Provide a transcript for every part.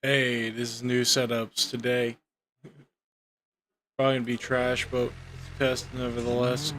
Hey, this is new setups today. Probably gonna be trash, but it's testing nevertheless.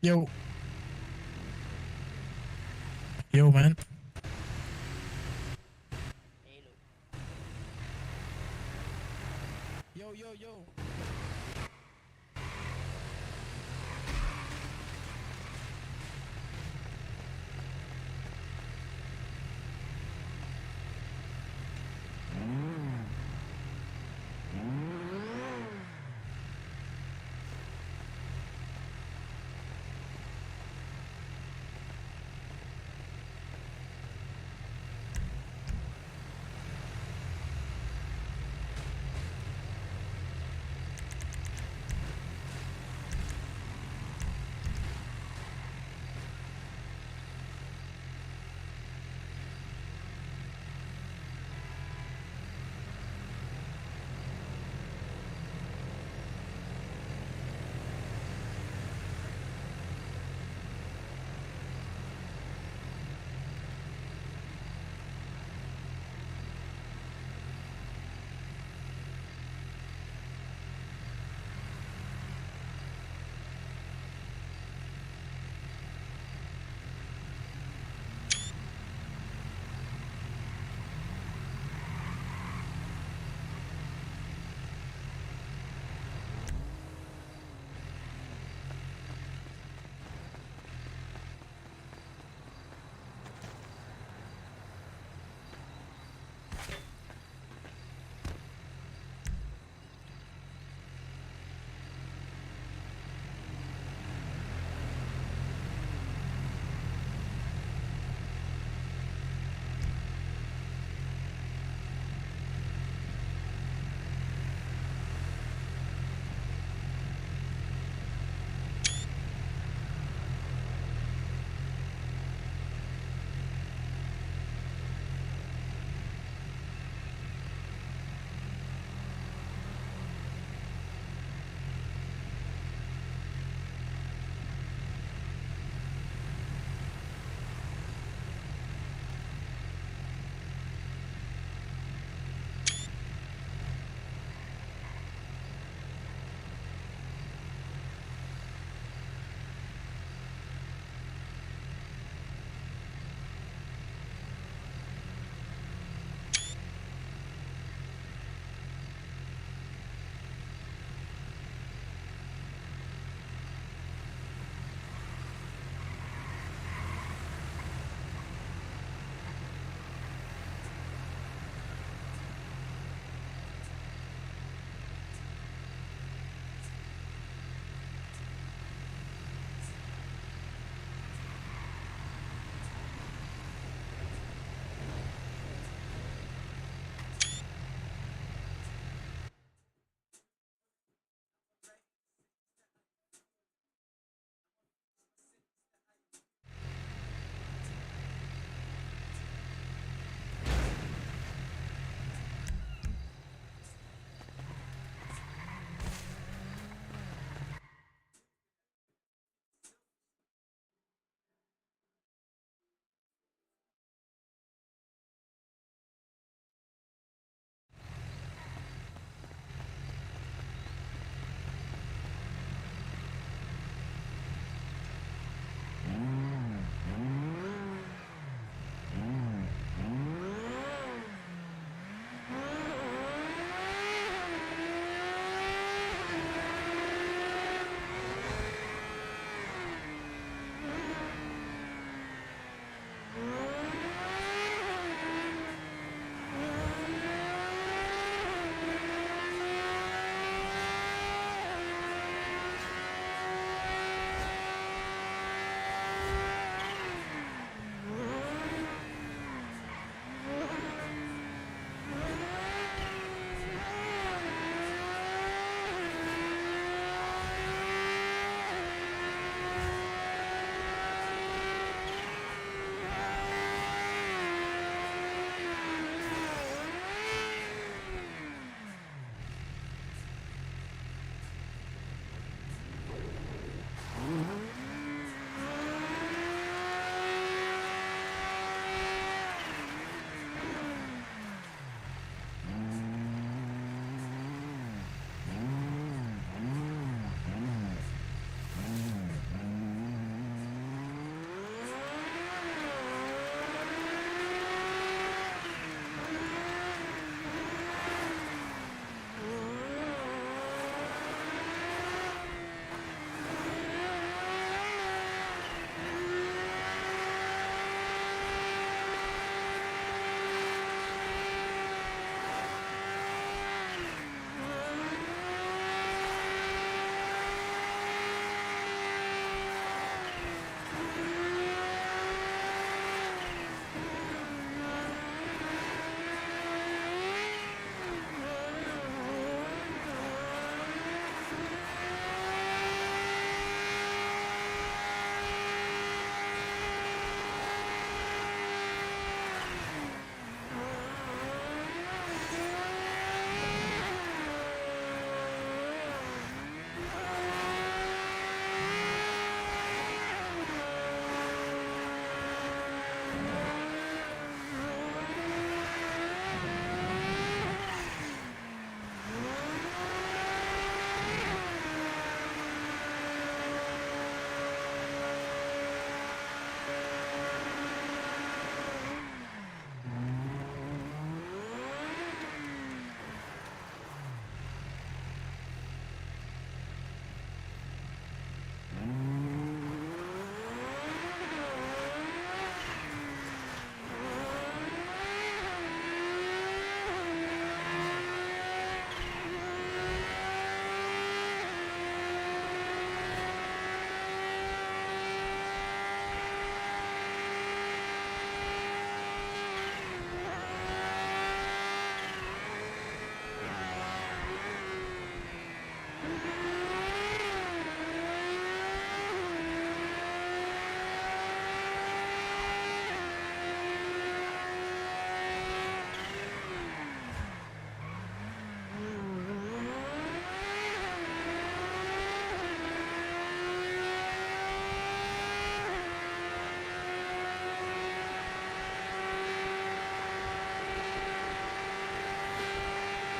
Yo, yo, man. Hello. Yo, yo, yo.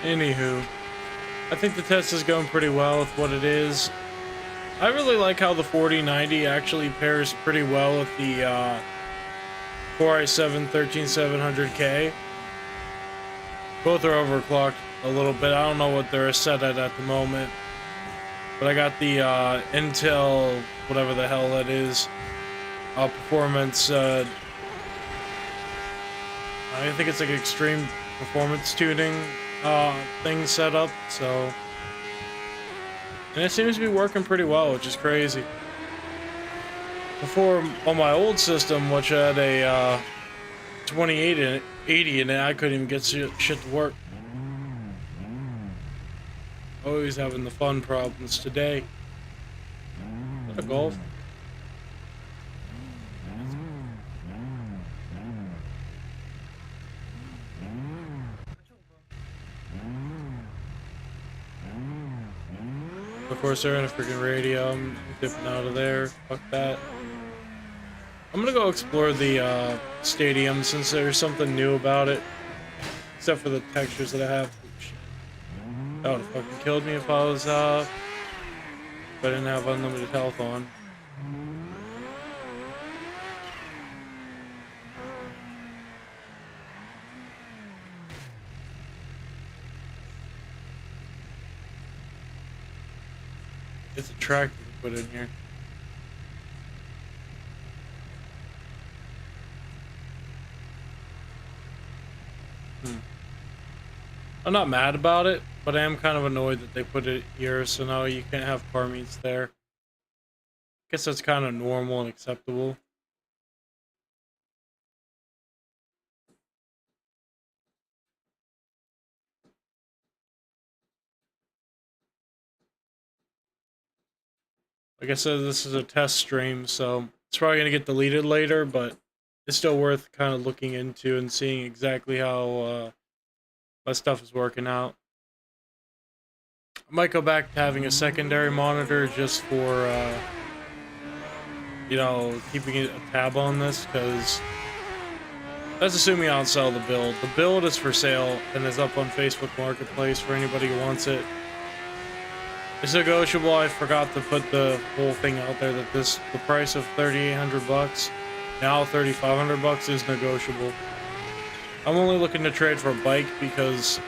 Anywho, I think the test is going pretty well with what it is. I really like how the 4090 actually pairs pretty well with the Core i7 13700K. Both are overclocked a little bit. I don't know what they're set at the moment, but I got the Intel, whatever the hell that is, performance. I think it's like extreme performance tuning thing set up. So, and it seems to be working pretty well, which is crazy. Before, on my old system, which had a 2080 in it, I couldn't even get shit to work. Always having the fun problems today. Is that a Golf? Of course, they're in a freaking radio. I'm dipping out of there. Fuck that. I'm gonna go explore the stadium since there's something new about it. Except for the textures that I have. That would have fucking killed me if I was, if I didn't have unlimited health on. It's a track to put in here. I'm not mad about it, but I am kind of annoyed that they put it here, so now you can't have car meets there. I guess that's kind of normal and acceptable. Like I said, this is a test stream, so it's probably going to get deleted later, but it's still worth kind of looking into and seeing exactly how my stuff is working out. I might go back to having a secondary monitor just for, you know, keeping a tab on this, because that's assuming I'll sell the build. The build is for sale and is up on Facebook Marketplace for anybody who wants it. It's negotiable. I forgot to put the whole thing out there that the price of $3,800, now $3,500 is negotiable. I'm only looking to trade for a bike because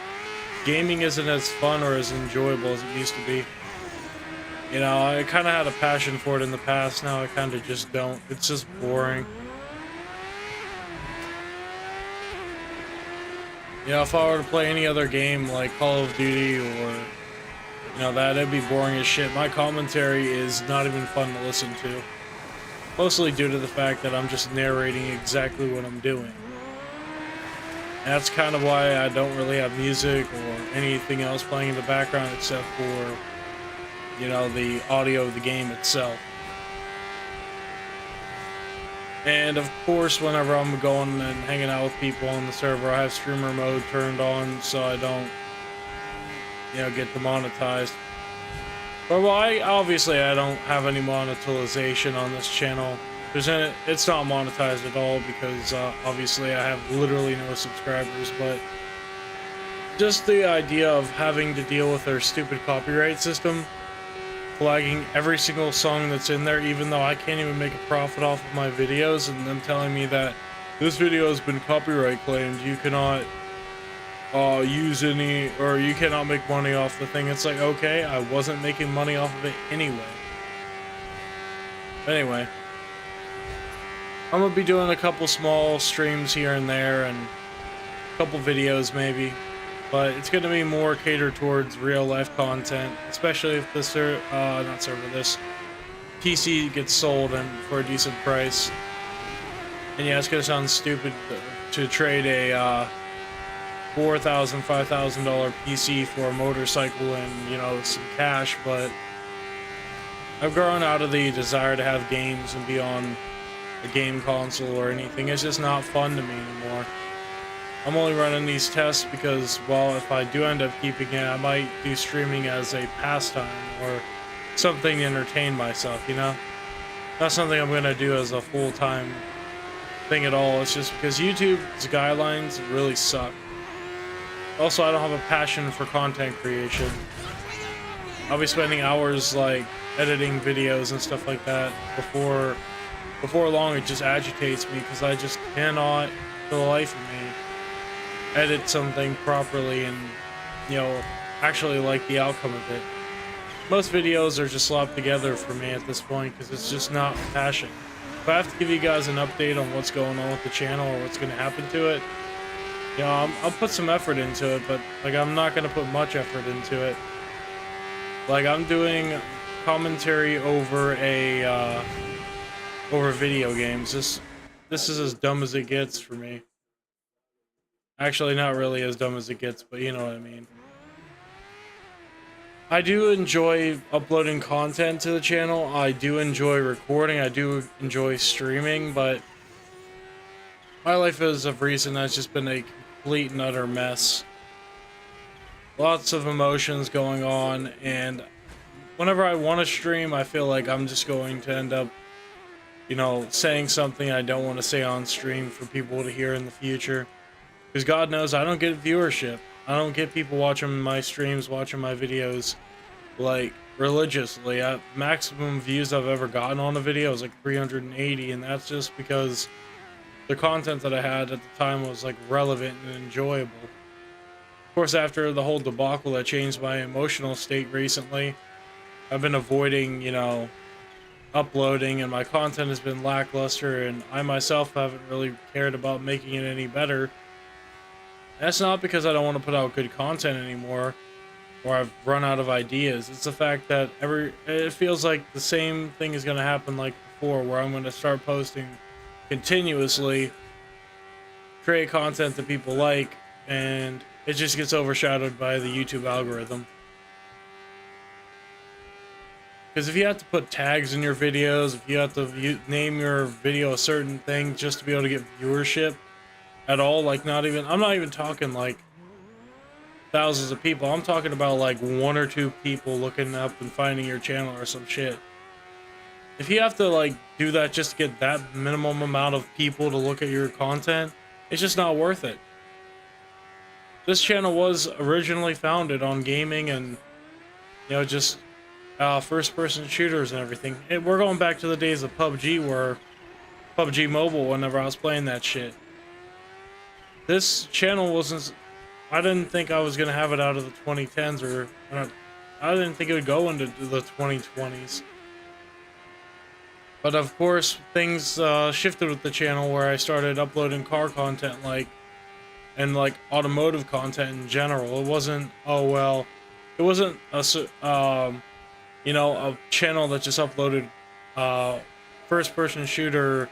gaming isn't as fun or as enjoyable as it used to be. You know, I kind of had a passion for it in the past, now I kind of just don't. It's just boring. You know, if I were to play any other game like Call of Duty or, you know, that'd be boring as shit. My commentary is not even fun to listen to. Mostly due to the fact that I'm just narrating exactly what I'm doing. And that's kind of why I don't really have music or anything else playing in the background except for, you know, the audio of the game itself. And of course, whenever I'm going and hanging out with people on the server, I have streamer mode turned on so I don't, you know, get demonetized. But well, obviously I don't have any monetization on this channel. It's not monetized at all because obviously I have literally no subscribers, but just the idea of having to deal with their stupid copyright system, flagging every single song that's in there, even though I can't even make a profit off of my videos, and them telling me that this video has been copyright claimed, you cannot use any, or you cannot make money off the thing. It's like, okay, I wasn't making money off of it anyway. Anyway, I'm gonna be doing a couple small streams here and there and a couple videos maybe, but it's gonna be more catered towards real life content, especially if this this PC gets sold and for a decent price. And yeah, it's gonna sound stupid to trade a $4,000, $5,000 PC for a motorcycle and, you know, some cash, but I've grown out of the desire to have games and be on a game console or anything. It's just not fun to me anymore. I'm only running these tests because, well, if I do end up keeping it, I might do streaming as a pastime or something to entertain myself, you know? Not something I'm gonna do as a full-time thing at all. It's just because YouTube's guidelines really suck. Also, I don't have a passion for content creation. I'll be spending hours like editing videos and stuff like that. Before long, it just agitates me because I just cannot, for the life of me, edit something properly and, you know, actually like the outcome of it. Most videos are just slapped together for me at this point because it's just not passion. If I have to give you guys an update on what's going on with the channel or what's going to happen to it, you know, I'll put some effort into it, but like I'm not going to put much effort into it. Like I'm doing commentary over over video games. This is as dumb as it gets for me. Actually, not really as dumb as it gets, but you know what I mean. I do enjoy uploading content to the channel. I do enjoy recording. I do enjoy streaming, but my life as of recent has just been a complete and utter mess. Lots of emotions going on, and whenever I want to stream, I feel like I'm just going to end up, you know, saying something I don't want to say on stream for people to hear in the future. Because God knows I don't get viewership. I don't get people watching my streams, watching my videos, like, religiously. Maximum views I've ever gotten on a video is like 380, and that's just because the content that I had at the time was, like, relevant and enjoyable. Of course, after the whole debacle that changed my emotional state recently, I've been avoiding, you know, uploading, and my content has been lackluster, and I myself haven't really cared about making it any better. That's not because I don't want to put out good content anymore, or I've run out of ideas. It's the fact that it feels like the same thing is going to happen like before, where I'm going to start posting continuously, create content that people like, and it just gets overshadowed by the YouTube algorithm. Because if you have to put tags in your videos, if you have to name your video a certain thing just to be able to get viewership at all, like I'm not even talking like thousands of people. I'm talking about like 1 or 2 people looking up and finding your channel or some shit. If you have to like do that just to get that minimum amount of people to look at your content, it's just not worth it. This channel was originally founded on gaming and, you know, just first-person shooters and everything. We're going back to the days of PUBG, where PUBG Mobile, whenever I was playing that shit. This channel wasn't... I didn't think I was going to have it out of the 2010s, or... I didn't think it would go into the 2020s. But of course, things shifted with the channel, where I started uploading car content, and automotive content in general. It wasn't... Oh, well... It wasn't a... you know, a channel that just uploaded first-person shooter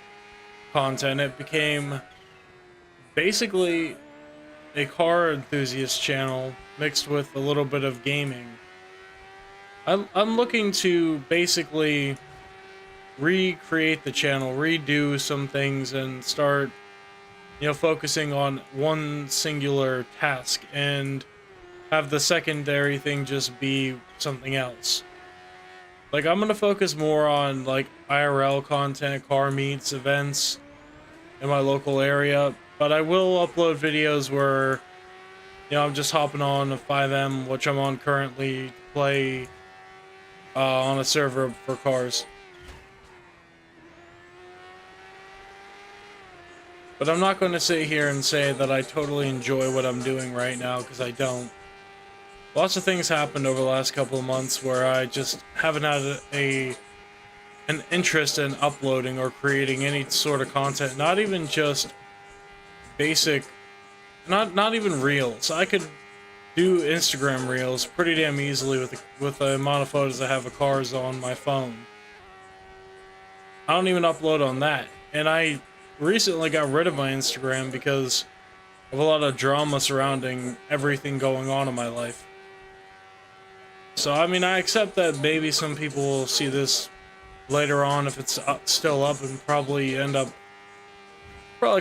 content. It became basically a car enthusiast channel mixed with a little bit of gaming. I'm looking to basically recreate the channel, redo some things, and start, you know, focusing on one singular task, and have the secondary thing just be something else. Like, I'm gonna focus more on, like, IRL content, car meets, events in my local area, but I will upload videos where, you know, I'm just hopping on a 5M, which I'm on currently, to play on a server for cars. But I'm not going to sit here and say that I totally enjoy what I'm doing right now, because I don't. Lots of things happened over the last couple of months where I just haven't had an interest in uploading or creating any sort of content. Not even just basic, not even reels. I could do Instagram reels pretty damn easily with the amount of photos I have of cars on my phone. I don't even upload on that, and I recently got rid of my Instagram because of a lot of drama surrounding everything going on in my life. So, I mean, I accept that maybe some people will see this later on if it's still up, and probably end up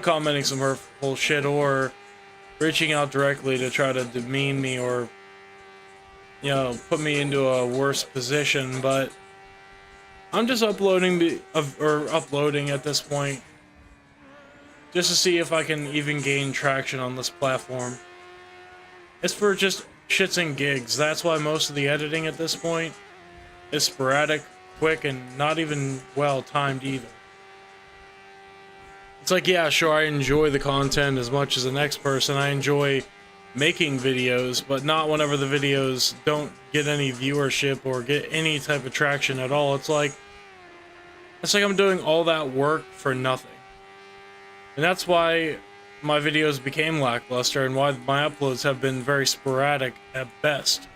commenting some hurtful shit, or reaching out directly to try to demean me, or, you know, put me into a worse position. But I'm just uploading at this point just to see if I can even gain traction on this platform. It's for just shits and gigs. That's why most of the editing at this point is sporadic, quick, and not even well timed either. It's like, yeah, sure, I enjoy the content as much as the next person. I enjoy making videos, but not whenever the videos don't get any viewership or get any type of traction at all. It's like I'm doing all that work for nothing. And that's why my videos became lackluster and why my uploads have been very sporadic at best.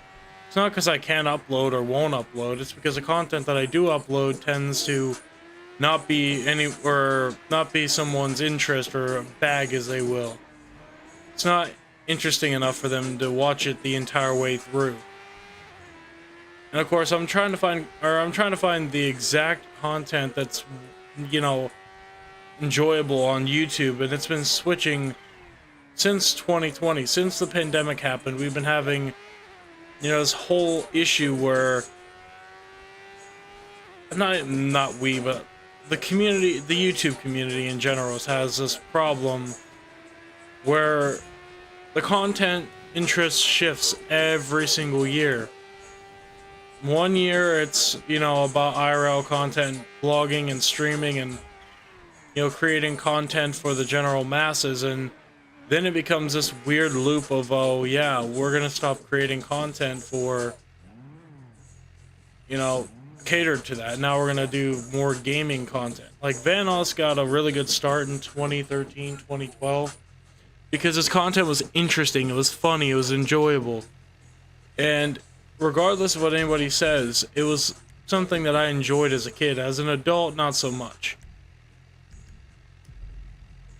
It's not because I can't upload or won't upload, it's because the content that I do upload tends to not be someone's interest or bag, as they will. It's not interesting enough for them to watch it the entire way through. And of course, I'm trying to find the exact content that's, you know, enjoyable on YouTube, and it's been switching since 2020. Since the pandemic happened, we've been having, you know, this whole issue where not we, but the community, the YouTube community in general, has this problem where the content interest shifts every single year. One year it's, you know, about IRL content, blogging and streaming and, you know, creating content for the general masses, and then it becomes this weird loop of, oh yeah, we're gonna stop creating content for, you know, catered to that. Now we're gonna do more gaming content. Like Vanoss got a really good start in 2013, 2012 because his content was interesting, it was funny, it was enjoyable. And regardless of what anybody says, it was something that I enjoyed as a kid. As an adult, not so much.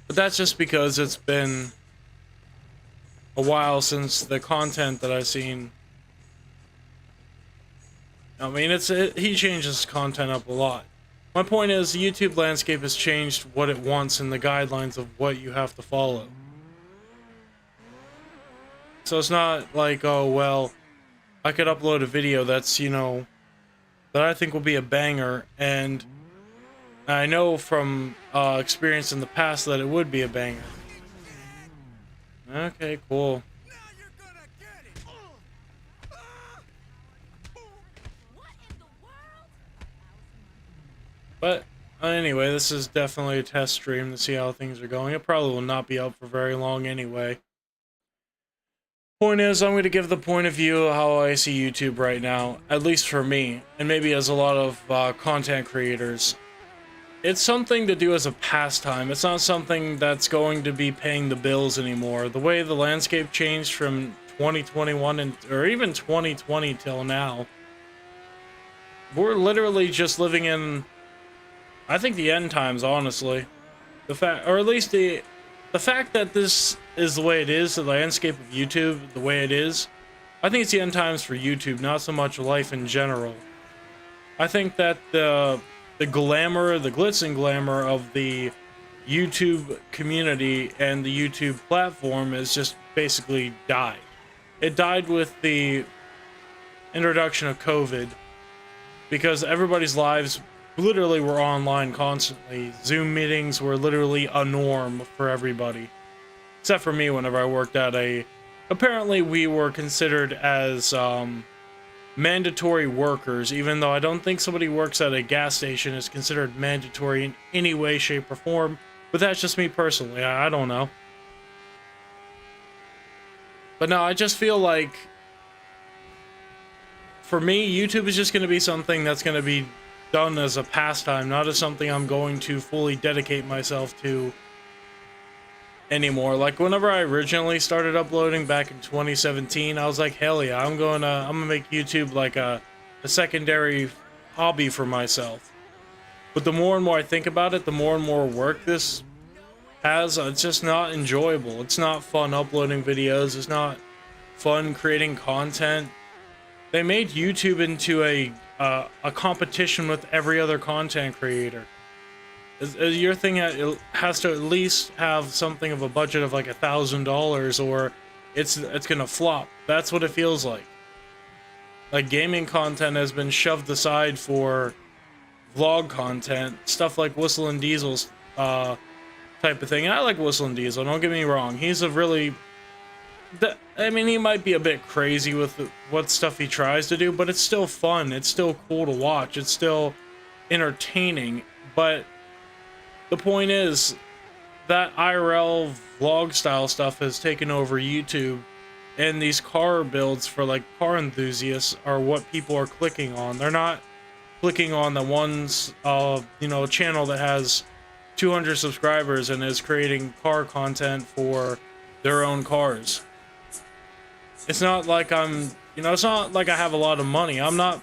But that's just because it's been a while since the content that I've seen. I mean, he changes content up a lot. My point is, the YouTube landscape has changed what it wants and the guidelines of what you have to follow. So it's not like, oh, well, I could upload a video that's, you know, that I think will be a banger, and I know from experience in the past that it would be a banger. Okay, cool. But anyway, this is definitely a test stream to see how things are going. It probably will not be up for very long anyway. Point is, I'm going to give the point of view of how I see YouTube right now, at least for me, and maybe as a lot of content creators. It's something to do as a pastime. It's not something that's going to be paying the bills anymore. The way the landscape changed from 2021 or even 2020 till now, we're literally just living in, I think, the end times, honestly. The fact that this is the way it is, the landscape of YouTube, the way it is, I think it's the end times for YouTube, not so much life in general. I think that the glamour, the glitz and glamour of the YouTube community and the YouTube platform is just basically died. It died with the introduction of COVID, because everybody's lives literally were online constantly. Zoom meetings were literally a norm for everybody. Except for me whenever I worked at apparently we were considered as mandatory workers, even though I don't think somebody who works at a gas station is considered mandatory in any way, shape, or form. But that's just me personally, I don't know. But no, I just feel like, for me, YouTube is just going to be something that's going to be done as a pastime, not as something I'm going to fully dedicate myself to anymore. Like whenever I originally started uploading back in 2017, I was like, hell yeah, I'm gonna make YouTube like a secondary hobby for myself. But the more and more I think about it, the more and more work this has. It's just not enjoyable. It's not fun uploading videos. It's not fun creating content. They made YouTube into a competition with every other content creator. Your thing has to at least have something of a budget of like $1,000, or it's gonna flop. That's what it feels like. Like gaming content has been shoved aside for vlog content, stuff like Whistle and Diesel's type of thing. And I like Whistle and Diesel, don't get me wrong. He's a really I mean, he might be a bit crazy with what stuff he tries to do, but it's still fun. It's still cool to watch. It's still entertaining. But the point is that IRL vlog style stuff has taken over YouTube, and these car builds for like car enthusiasts are what people are clicking on. They're not clicking on the ones, channel that has 200 subscribers and is creating car content for their own cars. It's not like it's not like I have a lot of money. I'm not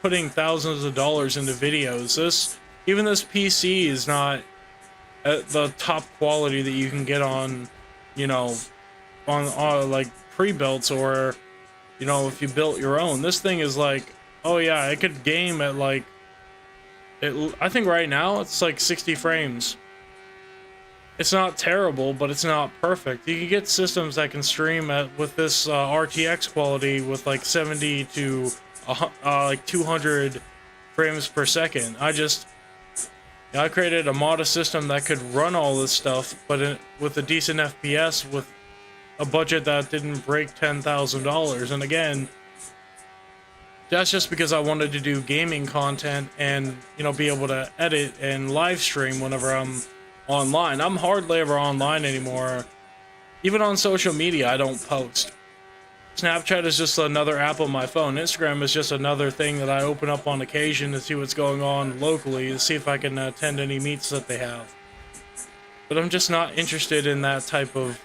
putting thousands of dollars into videos. Even this PC is not at the top quality that you can get on, on like pre-built, or, if you built your own. This thing is like, oh yeah, I could game at like, I think right now it's like 60 frames. It's not terrible, but it's not perfect. You can get systems that can stream with this RTX quality with like 70 to like 200 frames per second. I created a modest system that could run all this stuff, but with a decent FPS, with a budget that didn't break $10,000. And again, that's just because I wanted to do gaming content and, be able to edit and live stream whenever I'm online. I'm hardly ever online anymore. Even on social media, I don't post. Snapchat is just another app on my phone. Instagram is just another thing that I open up on occasion to see what's going on locally, to see if I can attend any meets that they have. But I'm just not interested in that type of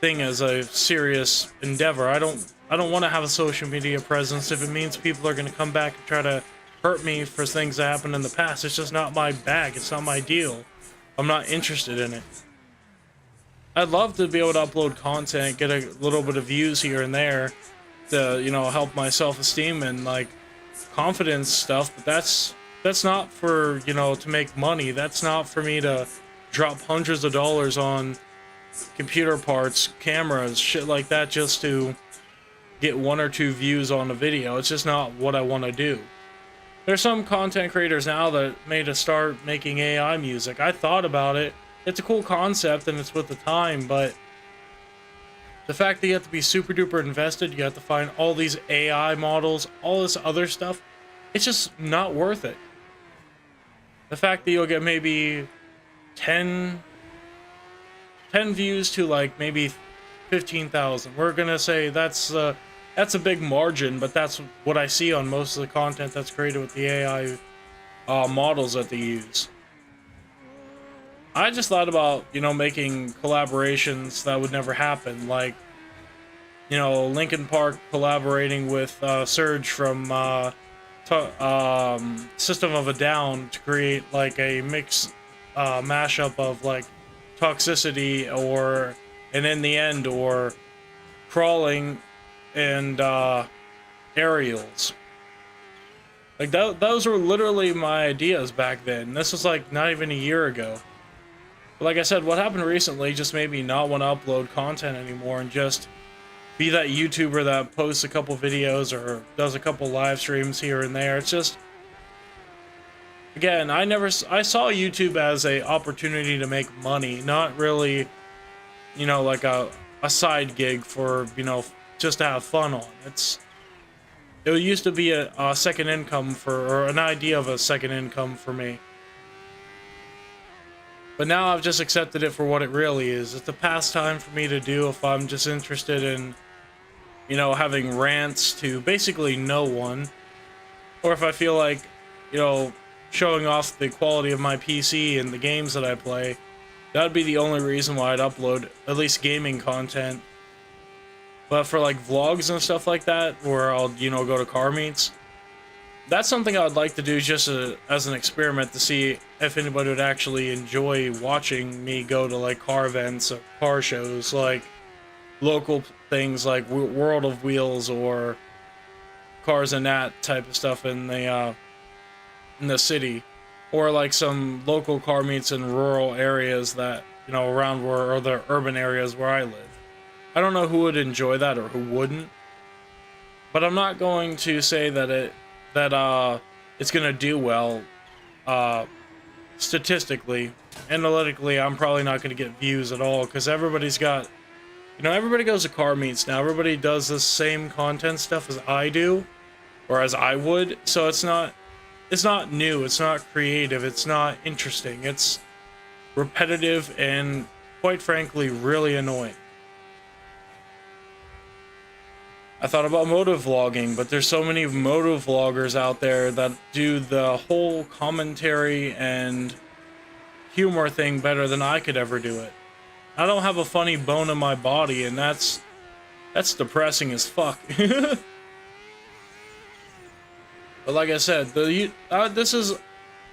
thing as a serious endeavor. I don't want to have a social media presence if it means people are going to come back and try to hurt me for things that happened in the past. It's just not my bag. It's not my deal. I'm not interested in it. I'd love to be able to upload content, get a little bit of views here and there to, help my self-esteem and like confidence stuff, but that's not for, to make money. That's not for me to drop hundreds of dollars on computer parts, cameras, shit like that just to get 1 or 2 views on a video. It's just not what I want to do. There's some content creators now that made a start making AI music. I thought about it. It's a cool concept and it's with the time, but the fact that you have to be super duper invested, you have to find all these AI models, all this other stuff, it's just not worth it. The fact that you'll get maybe 10 views to like maybe 15,000. We're gonna say that's a big margin, but that's what I see on most of the content that's created with the AI models that they use. I just thought about, making collaborations that would never happen, like, Linkin Park collaborating with Surge from System of a Down to create like a mix mashup of like Toxicity or And In the End or Crawling and Aerials. Like those were literally my ideas back then. This was like not even a year ago. But like I said, what happened recently just made me not want to upload content anymore and just be that YouTuber that posts a couple videos or does a couple live streams here and there. It's just, again, I saw YouTube as a opportunity to make money, not really, like a side gig for, just to have fun on. It used to be a second income or an idea of a second income for me. But now I've just accepted it for what it really is. It's a pastime for me to do if I'm just interested in, having rants to basically no one. Or if I feel like, showing off the quality of my PC and the games that I play. That'd be the only reason why I'd upload at least gaming content. But for like vlogs and stuff like that, where I'll, go to car meets, that's something I would like to do just as an experiment to see if anybody would actually enjoy watching me go to like car events or car shows, like local things like World of Wheels or Cars and That type of stuff in the city, or like some local car meets in rural areas that, around or the urban areas where I live. I don't know who would enjoy that or who wouldn't, but I'm not going to say that it's gonna do well. Statistically, analytically, I'm probably not gonna get views at all because everybody's got, You know, everybody goes to car meets now. Everybody does the same content stuff as I do, or as I would. So it's not new. It's not creative. It's not interesting. It's repetitive and, quite frankly, really annoying. I thought about motovlogging, but there's so many motovloggers out there that do the whole commentary and humor thing better than I could ever do it. I don't have a funny bone in my body, and that's depressing as fuck. But like I said, this is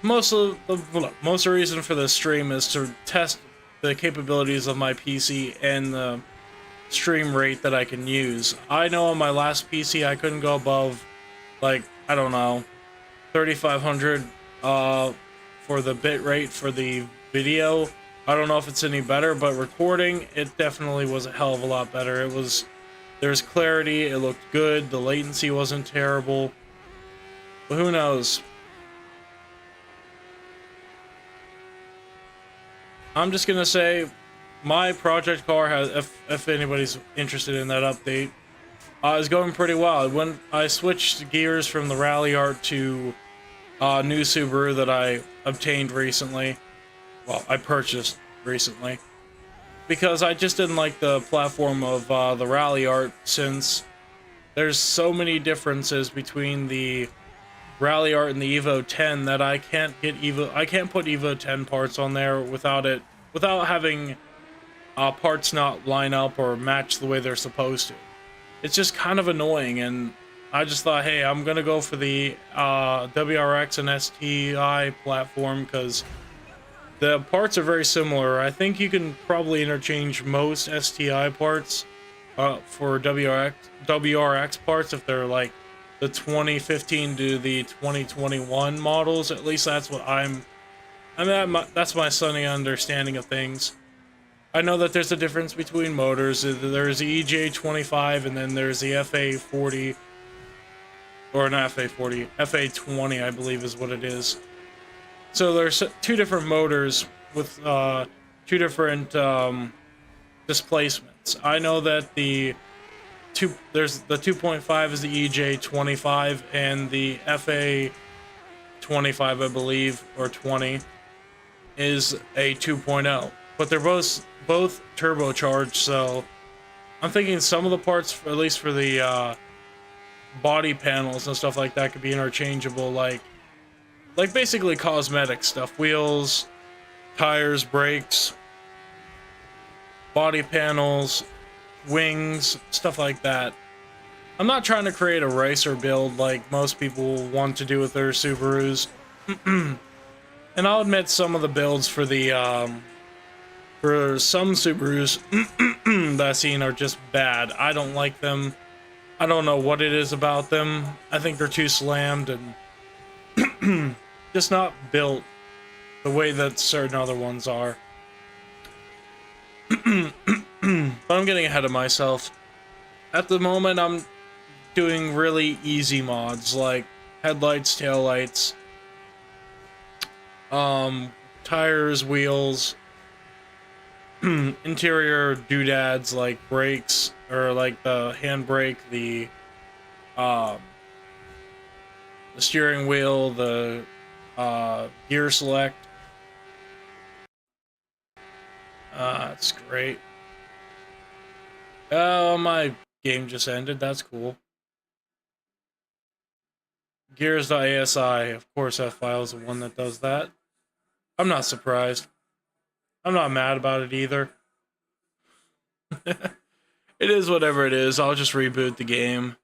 most of the reason for this stream is to test the capabilities of my PC and the stream rate that I can use. I know on my last PC I couldn't go above, like, I don't know, 3500 for the bit rate for the video. I don't know if it's any better, but recording, it definitely was a hell of a lot better. There's clarity, it looked good, the latency wasn't terrible. But who knows? I'm just gonna say, my project car has, if anybody's interested in that update, is going pretty well. When I switched gears from the Rally Art to new Subaru that I obtained recently, well, I purchased recently, because I just didn't like the platform of the Rally Art, since there's so many differences between the Rally Art and the Evo 10 that I can't put Evo 10 parts on there without having parts not line up or match the way they're supposed to. It's just kind of annoying, and I just thought, hey, I'm gonna go for the WRX and STI platform because the parts are very similar. I think you can probably interchange most STI parts for WRX parts if they're like the 2015 to the 2021 models. At least that's what that's my sunny understanding of things. I know that there's a difference between motors. There's the EJ25 and then there's the FA40, or not FA40, FA20 I believe is what it is. So there's two different motors with two different displacements. I know that there's the 2.5 is the EJ25 and the FA25 I believe, or 20, is a 2.0. But they're both turbocharged, so I'm thinking some of the parts, at least for the body panels and stuff like that, could be interchangeable, like basically cosmetic stuff. Wheels, tires, brakes, body panels, wings, stuff like that. I'm not trying to create a racer build like most people want to do with their Subarus. And I'll admit some of the builds for some Subarus that I've seen are just bad. I don't like them. I don't know what it is about them. I think they're too slammed and just not built the way that certain other ones are. But I'm getting ahead of myself. At the moment, I'm doing really easy mods like headlights, taillights, tires, wheels, interior doodads like brakes, or like the handbrake, the steering wheel, the gear select. That's great. Oh, my game just ended. That's cool. Gears.asi, of course that file is the one that does that. I'm not surprised. I'm not mad about it either. It is whatever it is. I'll just reboot the game.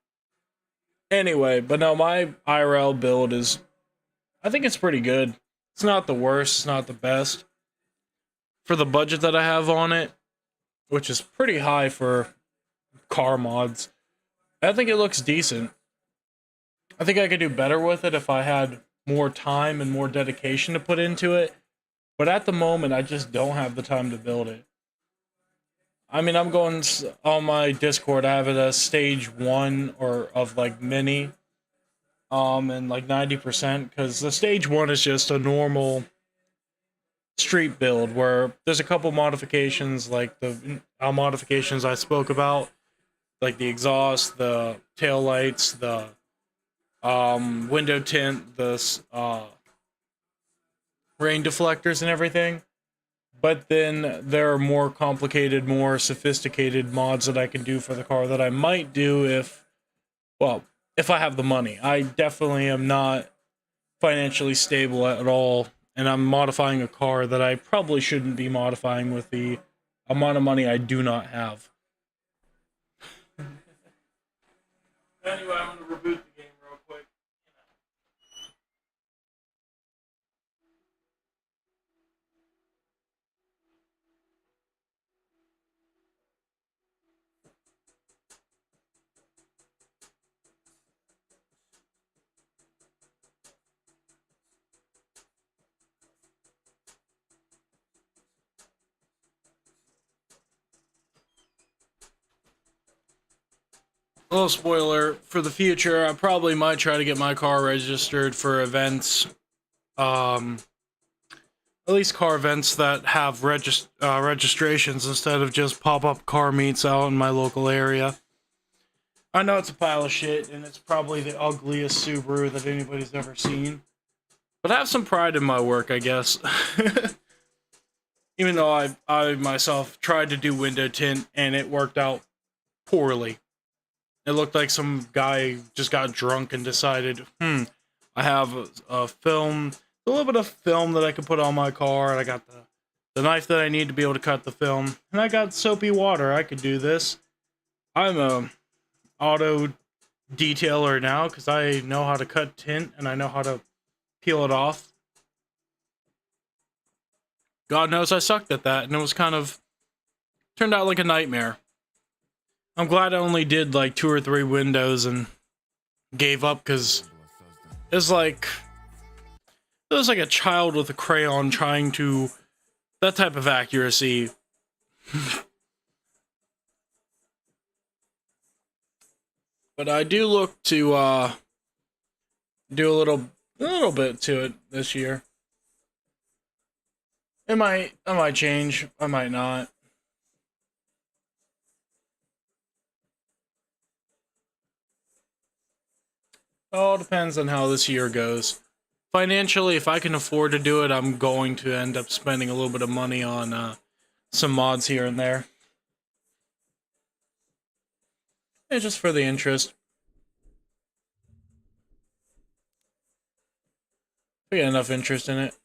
Anyway, but no, my IRL build is, I think it's pretty good. It's not the worst, it's not the best. For the budget that I have on it, which is pretty high for car mods, I think it looks decent. I think I could do better with it if I had more time and more dedication to put into it. But at the moment, I just don't have the time to build it. I mean, I'm going on my Discord, I have it as stage 1 or of like mini, and like 90%, because the stage 1 is just a normal street build where there's a couple modifications, like the modifications I spoke about, like the exhaust, the tail lights, the window tint, the rain deflectors, and everything. But then there are more complicated, more sophisticated mods that I can do for the car that I might do if I have the money. I definitely am not financially stable at all, and I'm modifying a car that I probably shouldn't be modifying with the amount of money I do not have. Anyway, I'm gonna reboot the game real quick. A little spoiler for the future, I probably might try to get my car registered for events. Um, at least car events that have registrations instead of just pop-up car meets out in my local area. I know it's a pile of shit, and it's probably the ugliest Subaru that anybody's ever seen. But I have some pride in my work, I guess. Even though I myself tried to do window tint, and it worked out poorly. It looked like some guy just got drunk and decided, I have a film, a little bit of film that I can put on my car, and I got the knife that I need to be able to cut the film, and I got soapy water. I could do this. I'm a auto detailer now because I know how to cut tint and I know how to peel it off. God knows I sucked at that, and it was turned out like a nightmare. I'm glad I only did like 2 or 3 windows and gave up because it was like a child with a crayon trying to that type of accuracy. But I do look to do a little bit to it this year. I might change, I might not. All depends on how this year goes. Financially, if I can afford to do it, I'm going to end up spending a little bit of money on some mods here and there. And just for the interest. We got enough interest in it.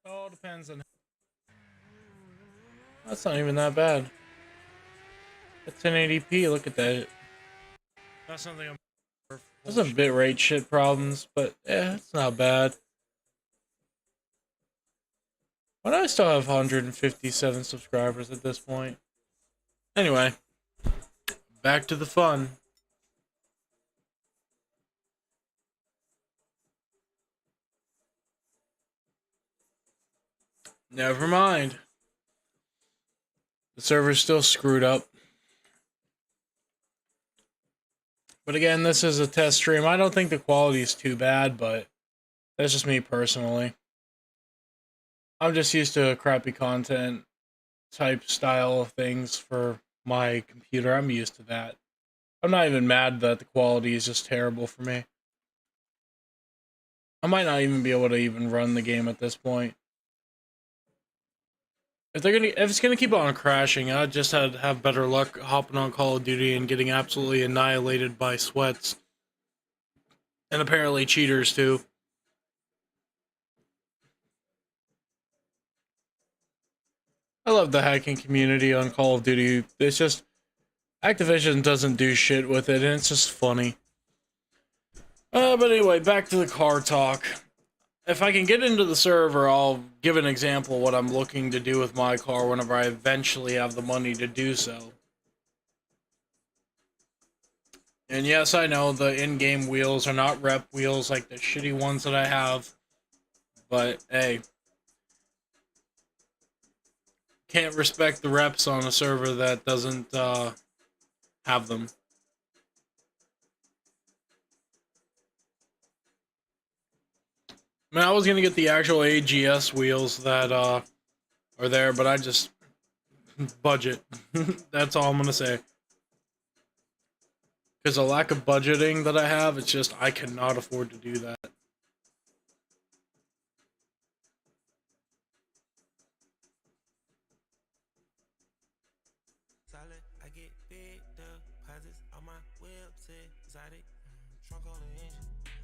All depends on. That's not even that bad. At 1080p, look at that. That's something I'm. There's some bitrate shit problems, but yeah, it's not bad. Why do I still have 157 subscribers at this point? Anyway, back to the fun. Never mind. The server's still screwed up. But again, this is a test stream. I don't think the quality is too bad, but that's just me personally. I'm just used to a crappy content type style of things for my computer. I'm used to that. I'm not even mad that the quality is just terrible for me. I might not even be able to even run the game at this point. If it's gonna keep on crashing, I just had to have better luck hopping on Call of Duty and getting absolutely annihilated by sweats. And apparently cheaters too. I love the hacking community on Call of Duty. It's just Activision doesn't do shit with it, and it's just funny. But anyway, back to the car talk. If I can get into the server, I'll give an example of what I'm looking to do with my car whenever I eventually have the money to do so. And yes, I know the in-game wheels are not rep wheels like the shitty ones that I have. But, hey. Can't respect the reps on a server that doesn't have them. I mean, I was gonna get the actual AGS wheels that are there, but I just budget. That's all I'm gonna say. Because a lack of budgeting that I have, it's just I cannot afford to do that.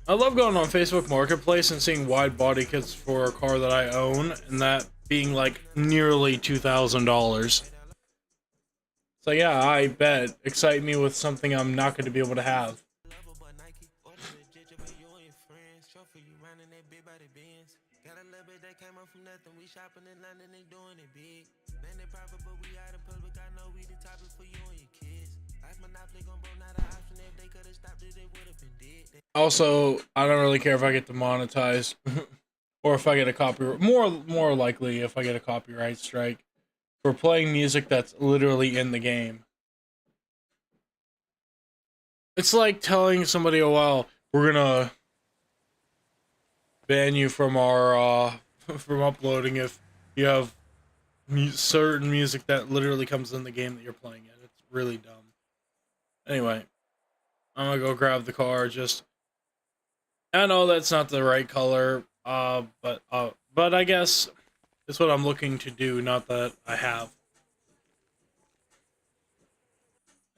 I love going on Facebook Marketplace and seeing wide body kits for a car that I own, and that being like nearly $2,000. So yeah, I bet. Excite me with something I'm not going to be able to have. Also, I don't really care if I get demonetized or if I get a copyright. More likely if I get a copyright strike for playing music that's literally in the game. It's like telling somebody, "Oh well, we're gonna ban you from our from uploading if you have certain music that literally comes in the game that you're playing in." It's really dumb. Anyway, I'm gonna go grab the car. Just I know that's not the right color, but I guess it's what I'm looking to do. Not that I have.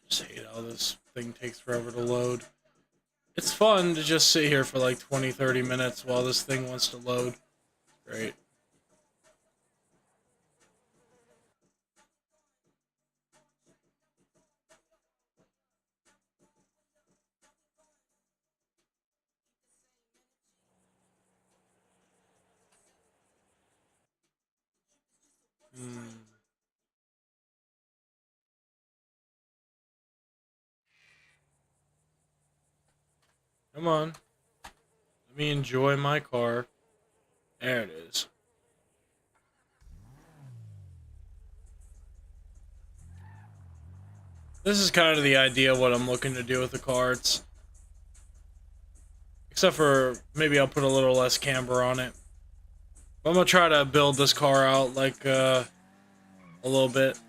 I just hate how this thing takes forever to load. It's fun to just sit here for like 20-30 minutes while this thing wants to load. Great. Come on. Let me enjoy my car. There it is. This is kind of the idea of what I'm looking to do with the car. Except for maybe I'll put a little less camber on it. I'm gonna try to build this car out like a little bit.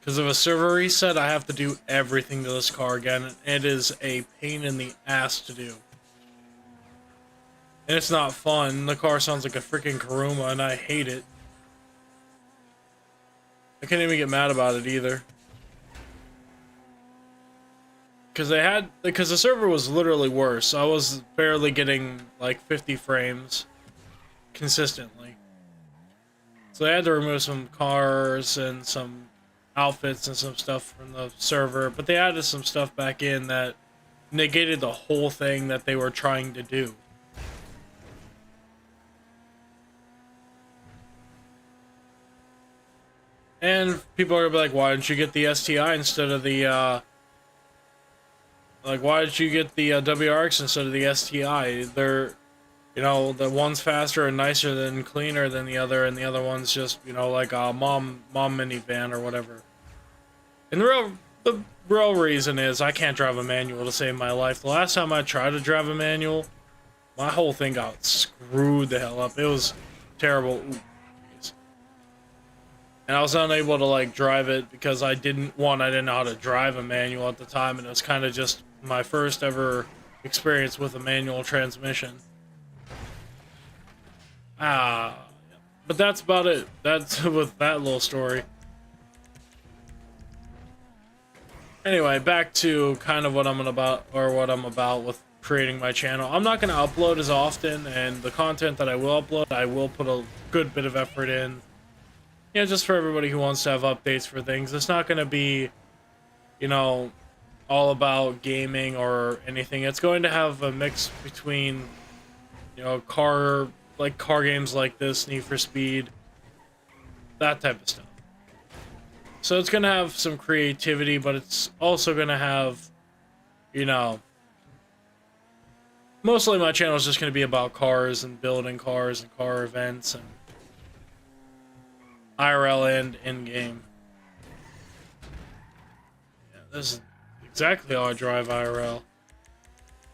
Because of a server reset, I have to do everything to this car again. And it is a pain in the ass to do. And it's not fun. The car sounds like a freaking Karuma, and I hate it. I can't even get mad about it either. Because the server was literally worse. I was barely getting like 50 frames consistently. So they had to remove some cars and some outfits and some stuff from the server, but they added some stuff back in that negated the whole thing that they were trying to do. And people are gonna be like, why didn't you get the STI instead of the, like, why did you get the WRX instead of the STI? They're, you know, the one's faster and nicer than cleaner than the other, and the other one's just, you know, like a mom minivan or whatever. And the real reason is I can't drive a manual to save my life. The last time I tried to drive a manual, my whole thing got screwed the hell up. It was terrible. Ooh, and I was unable to like drive it because I didn't know how to drive a manual at the time, and it was kind of just my first ever experience with a manual transmission. But that's about it. That's with that little story. Anyway, back to kind of what I'm about with creating my channel. I'm not going to upload as often, and the content that I will upload, I will put a good bit of effort in. You know, just for everybody who wants to have updates for things. It's not going to be, you know, all about gaming or anything. It's going to have a mix between, you know, car games like this, Need for Speed, that type of stuff. So it's going to have some creativity, but it's also going to have, you know, mostly my channel is just going to be about cars and building cars and car events and IRL and in-game. Yeah, this is exactly how I drive IRL.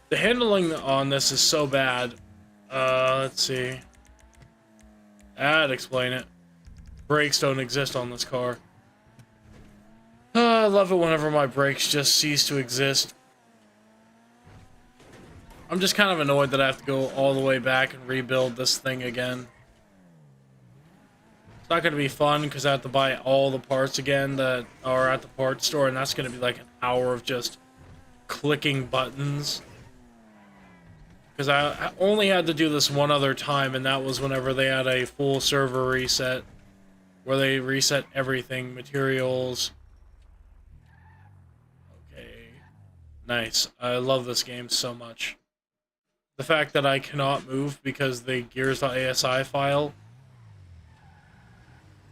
The handling on this is so bad. Let's see. That'd explain it. Brakes don't exist on this car. I love it whenever my brakes just cease to exist. I'm just kind of annoyed that I have to go all the way back and rebuild this thing again. It's not going to be fun because I have to buy all the parts again that are at the parts store, and that's going to be like an hour of just clicking buttons. Because I only had to do this one other time, and that was whenever they had a full server reset, where they reset everything, materials. Okay, nice. I love this game so much. The fact that I cannot move because the gears.asi file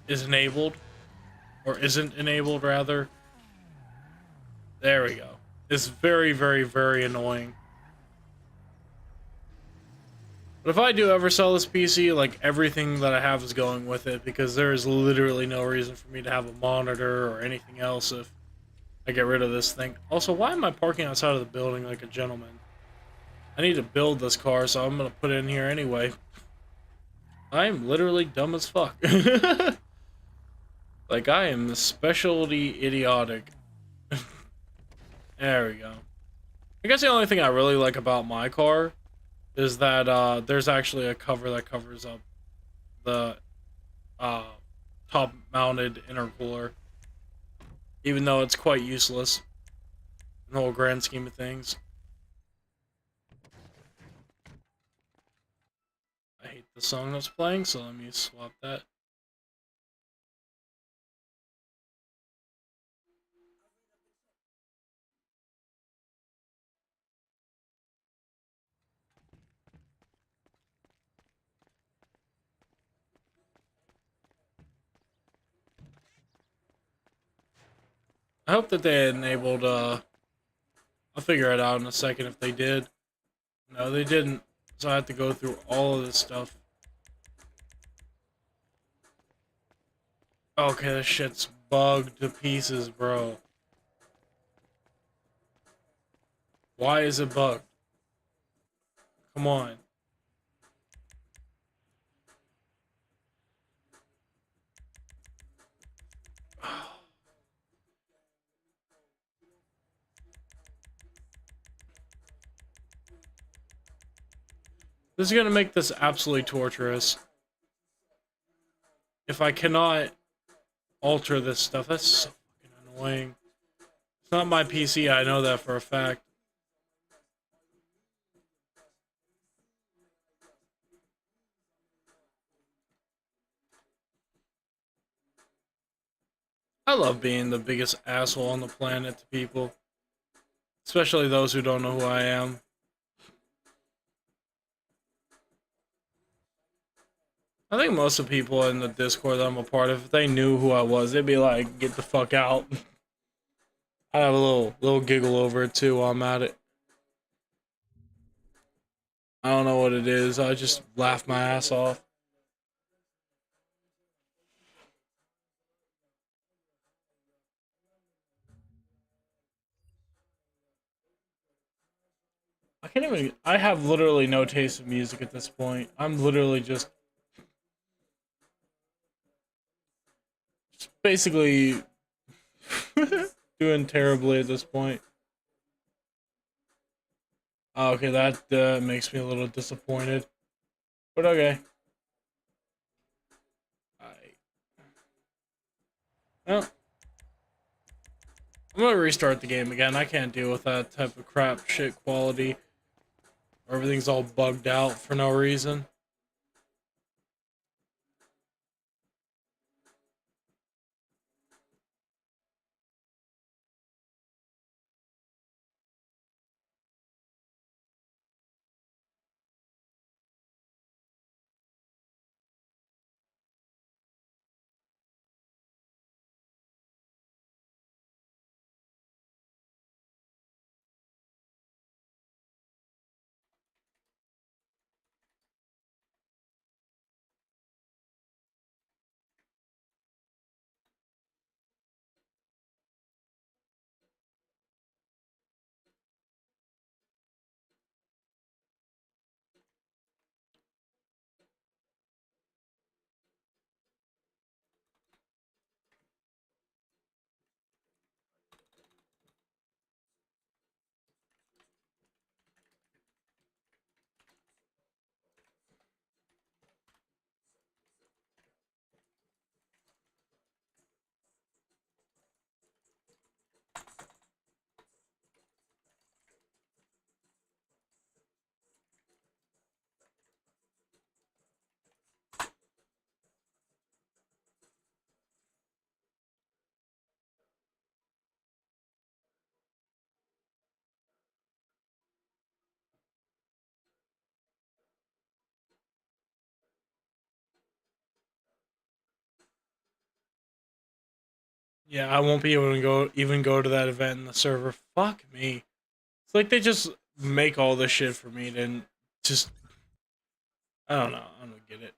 is enabled, or isn't enabled rather. There we go. It's very, very, very annoying. But if I do ever sell this PC, like everything that I have is going with it because there is literally no reason for me to have a monitor or anything else if I get rid of this thing. Also, why am I parking outside of the building like a gentleman? I need to build this car, so I'm gonna put it in here anyway. I'm literally dumb as fuck. Like, I am specialty idiotic. There we go. I guess the only thing I really like about my car is that there's actually a cover that covers up the top-mounted intercooler. Even though it's quite useless in the whole grand scheme of things. I hate the song that's playing, so let me swap that. I hope that they enabled, I'll figure it out in a second if they did. No, they didn't. So I have to go through all of this stuff. Okay, this shit's bugged to pieces, bro. Why is it bugged? Come on. This is gonna make this absolutely torturous. If I cannot alter this stuff, that's so fucking annoying. It's not my PC, I know that for a fact. I love being the biggest asshole on the planet to people. Especially those who don't know who I am. I think most of the people in the Discord that I'm a part of, if they knew who I was, they'd be like, get the fuck out. I have a little giggle over it too while I'm at it. I don't know what it is, I just laugh my ass off. I can't even, I have literally no taste in music at this point. I'm literally just basically doing terribly at this point. Okay, that makes me a little disappointed. But okay. I, well, I'm gonna restart the game again. I can't deal with that type of crap shit quality. Everything's all bugged out for no reason. Yeah, I won't be able to even go to that event in the server. Fuck me. It's like they just make all this shit for me to just I don't know. I don't get it.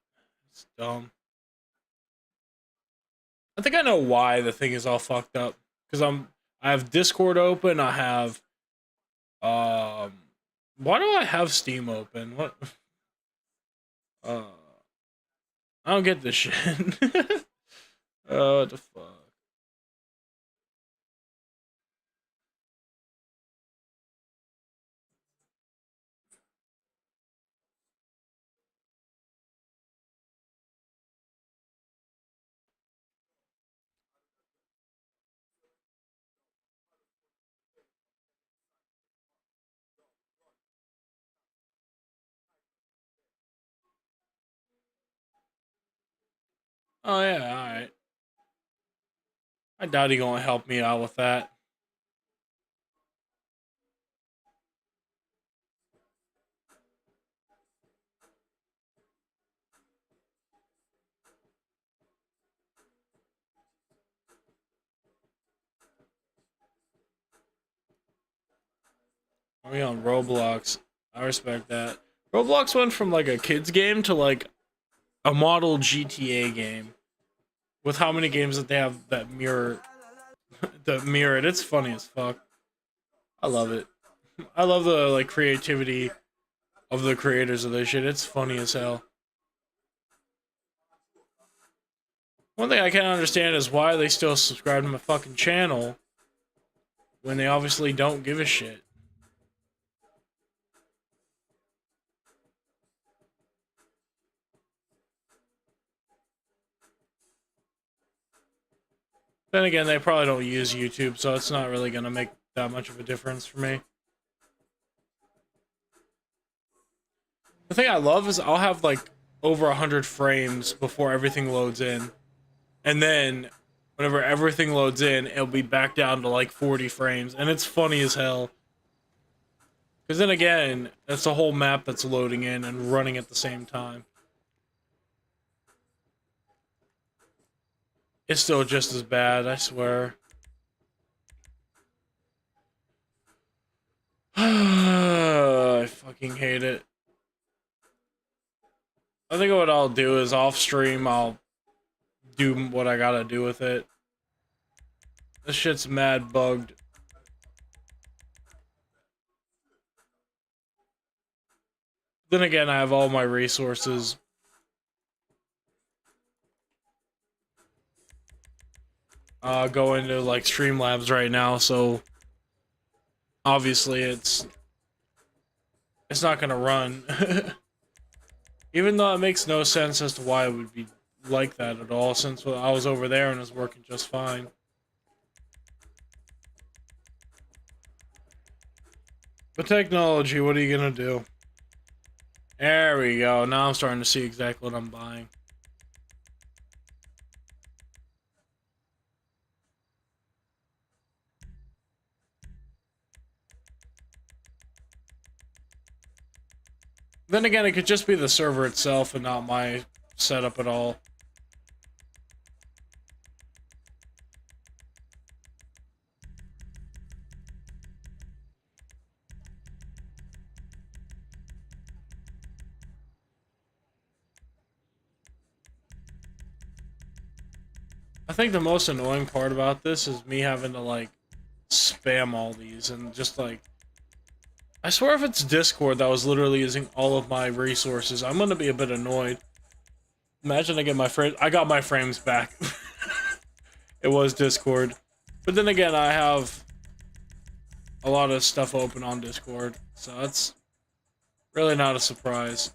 It's dumb. I think I know why the thing is all fucked up. Because I have Discord open, I have why do I have Steam open? What uh I don't get this shit. What the fuck? Oh yeah, alright. I doubt he gonna help me out with that. I mean on Roblox. I respect that. Roblox went from like a kids game to like a model GTA game. With how many games that they have that mirror that mirror it. It's funny as fuck. I love it. I love the like creativity of the creators of this shit. It's funny as hell. One thing I can't understand is why they still subscribe to my fucking channel when they obviously don't give a shit. Then again, they probably don't use YouTube, so it's not really gonna make that much of a difference for me. The thing I love is I'll have like over 100 frames before everything loads in. And then whenever everything loads in, it'll be back down to like 40 frames. And it's funny as hell. Because then again, that's a whole map that's loading in and running at the same time. It's still just as bad, I swear. I fucking hate it. I think what I'll do is off stream, I'll do what I gotta do with it. This shit's mad bugged. Then again, I have all my resources. Going to like Streamlabs right now, so obviously it's not gonna run. Even though it makes no sense as to why it would be like that at all, since I was over there and it was working just fine. But technology, what are you gonna do? There we go. Now I'm starting to see exactly what I'm buying. Then again, it could just be the server itself and not my setup at all. I think the most annoying part about this is me having to like spam all these and just like I swear if it's Discord that was literally using all of my resources, I'm gonna be a bit annoyed. Imagine I got my frames back. It was Discord. But then again, I have a lot of stuff open on Discord, so that's really not a surprise.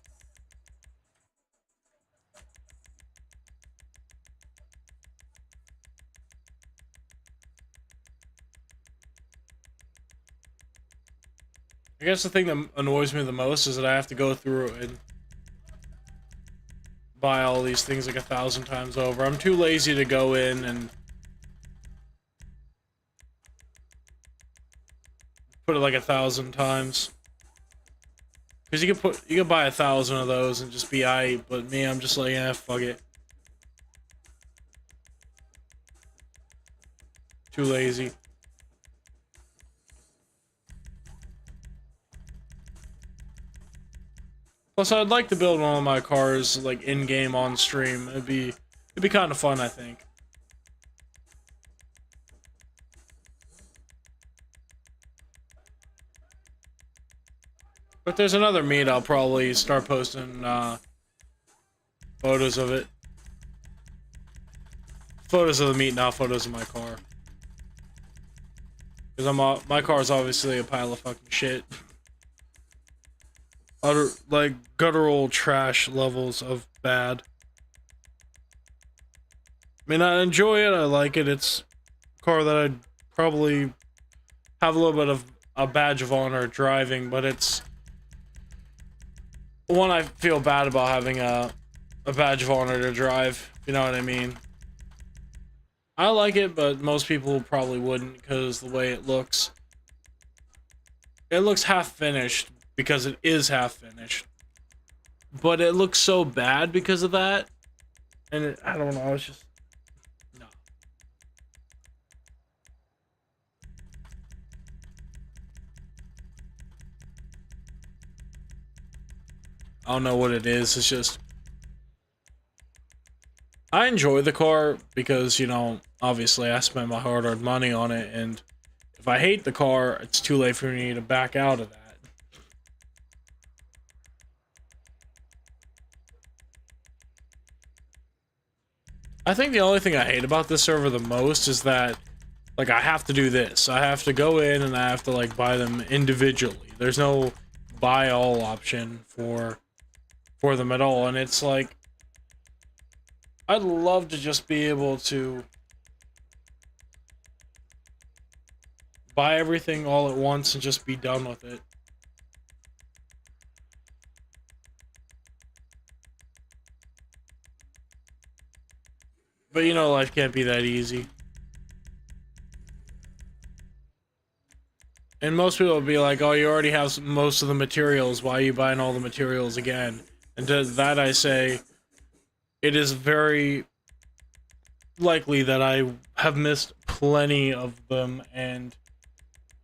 I guess the thing that annoys me the most is that I have to go through and buy all these things like 1,000 times over. I'm too lazy to go in and put it like 1,000 times. Because you can buy 1,000 of those and just be aight, but me, I'm just like, yeah, fuck it. too lazy. Plus, I'd like to build one of my cars like in game on stream. It'd be kind of fun, I think. But there's another meet. I'll probably start posting photos of it. Photos of the meet, not photos of my car. Because my car is obviously a pile of fucking shit. Utter, like, guttural trash levels of bad. I mean, I enjoy it, I like it, it's a car that I'd probably have a little bit of a badge of honor driving, but it's one I feel bad about having a badge of honor to drive, you know what I mean? I like it, but most people probably wouldn't because the way it looks. It looks half finished because it is half finished. But it looks so bad because of that. And I don't know, it's just... No. I don't know what it is, it's just... I enjoy the car because, you know, obviously I spent my hard-earned money on it, and if I hate the car, it's too late for me to back out of that. I think the only thing I hate about this server the most is that, like, I have to do this. I have to go in and I have to, like, buy them individually. There's no buy all option for them at all, and it's like, I'd love to just be able to buy everything all at once and just be done with it. But you know, life can't be that easy. And most people will be like, oh, you already have most of the materials, why are you buying all the materials again? And to that I say, it is very likely that I have missed plenty of them, and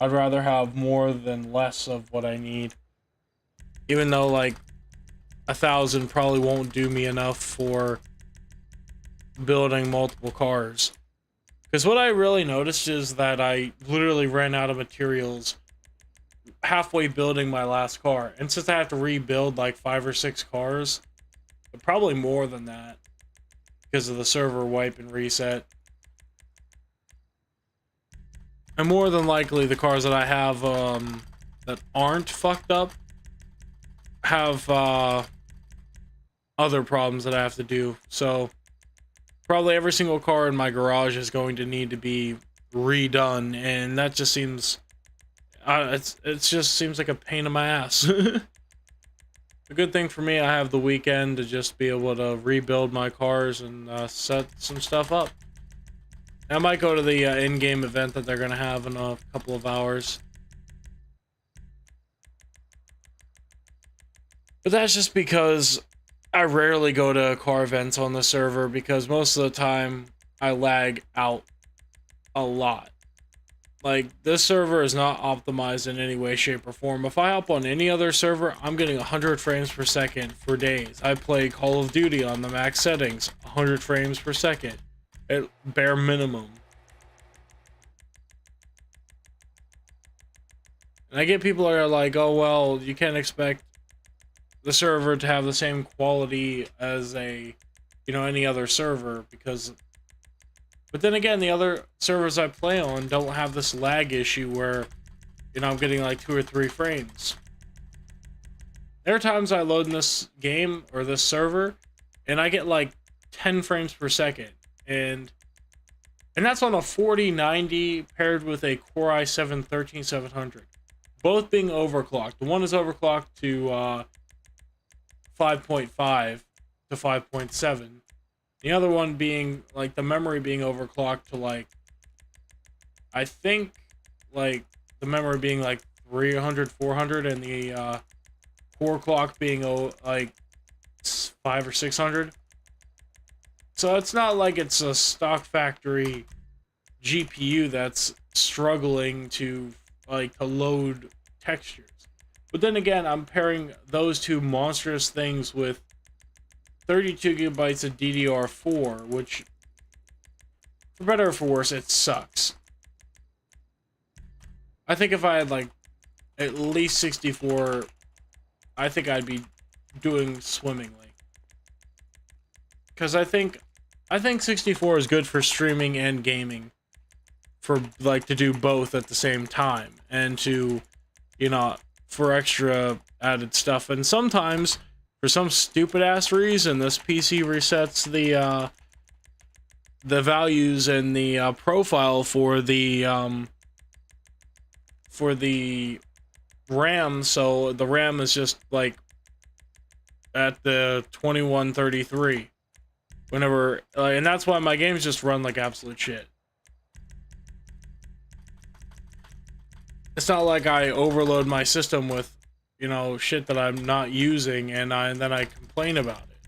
I'd rather have more than less of what I need. Even though, like, 1,000 probably won't do me enough for building multiple cars. Because what I really noticed is that I literally ran out of materials halfway building my last car. And since I have to rebuild like 5 or 6 cars, probably more than that, because of the server wipe and reset. And more than likely, the cars that I have that aren't fucked up have other problems that I have to do. So probably every single car in my garage is going to need to be redone, and that just seems it just seems like a pain in my ass. The good thing for me, I have the weekend to just be able to rebuild my cars and set some stuff up. I might go to the in-game event that they're gonna have in a couple of hours. But that's just because I rarely go to car events on the server, because most of the time I lag out a lot. Like, this server is not optimized in any way, shape, or form. If I hop on any other server, I'm getting 100 frames per second for days. I play Call of Duty on the max settings, 100 frames per second, at bare minimum. And I get people that are like, oh, well, you can't expect the server to have the same quality as a, you know, any other server, because... But then again, the other servers I play on don't have this lag issue where, you know, I'm getting like 2 or 3 frames. There are times I load in this game or this server and I get like 10 frames per second, and that's on a 4090 paired with a Core i7-13700, both being overclocked. The one is overclocked to 5.5 to 5.7. The other one being, like, the memory being overclocked to, like, I think, like, the memory being, like, 300, 400, and the core clock being, like, 500 or 600. So it's not like it's a stock factory GPU that's struggling to to load textures. But then again, I'm pairing those two monstrous things with 32 gigabytes of DDR4, which, for better or for worse, it sucks. I think if I had like at least 64, I think I'd be doing swimmingly. Because I think 64 is good for streaming and gaming, for like to do both at the same time, and to, you know, for extra added stuff. And sometimes, for some stupid ass reason, this PC resets the values and the profile for the RAM, so the RAM is just like at the 2133 whenever, and that's why my games just run like absolute shit. It's not like I overload my system with, you know, shit that I'm not using and then I complain about it.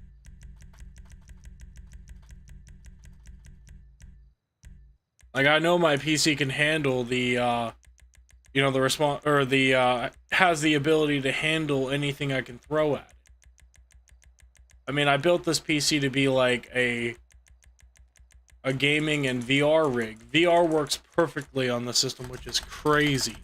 Like, I know my PC can handle the you know, the response, or the has the ability to handle anything I can throw at it. I mean, I built this PC to be like a gaming and VR rig. VR works perfectly on the system, which is crazy,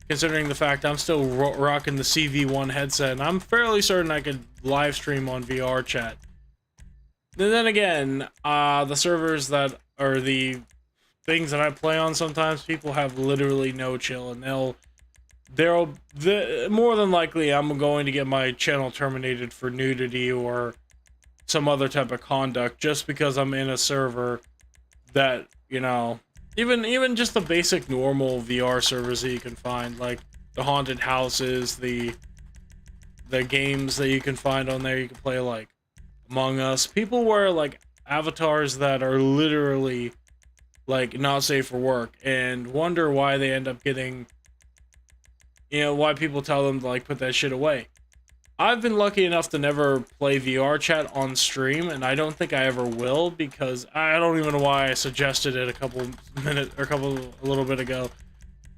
considering the fact I'm still rocking the CV1 headset, and I'm fairly certain I could live stream on VR chat. And then again, the servers that are the things that I play on, sometimes people have literally no chill, and they'll more than likely I'm going to get my channel terminated for nudity or some other type of conduct just because I'm in a server that, you know, even just the basic normal VR servers that you can find, like the haunted houses, the games that you can find on there. You can play like Among Us. People wear like avatars that are literally like not safe for work, and wonder why they end up getting, you know, why people tell them to like put that shit away. I've been lucky enough to never play VR chat on stream, and I don't think I ever will, because I don't even know why I suggested it a little bit ago.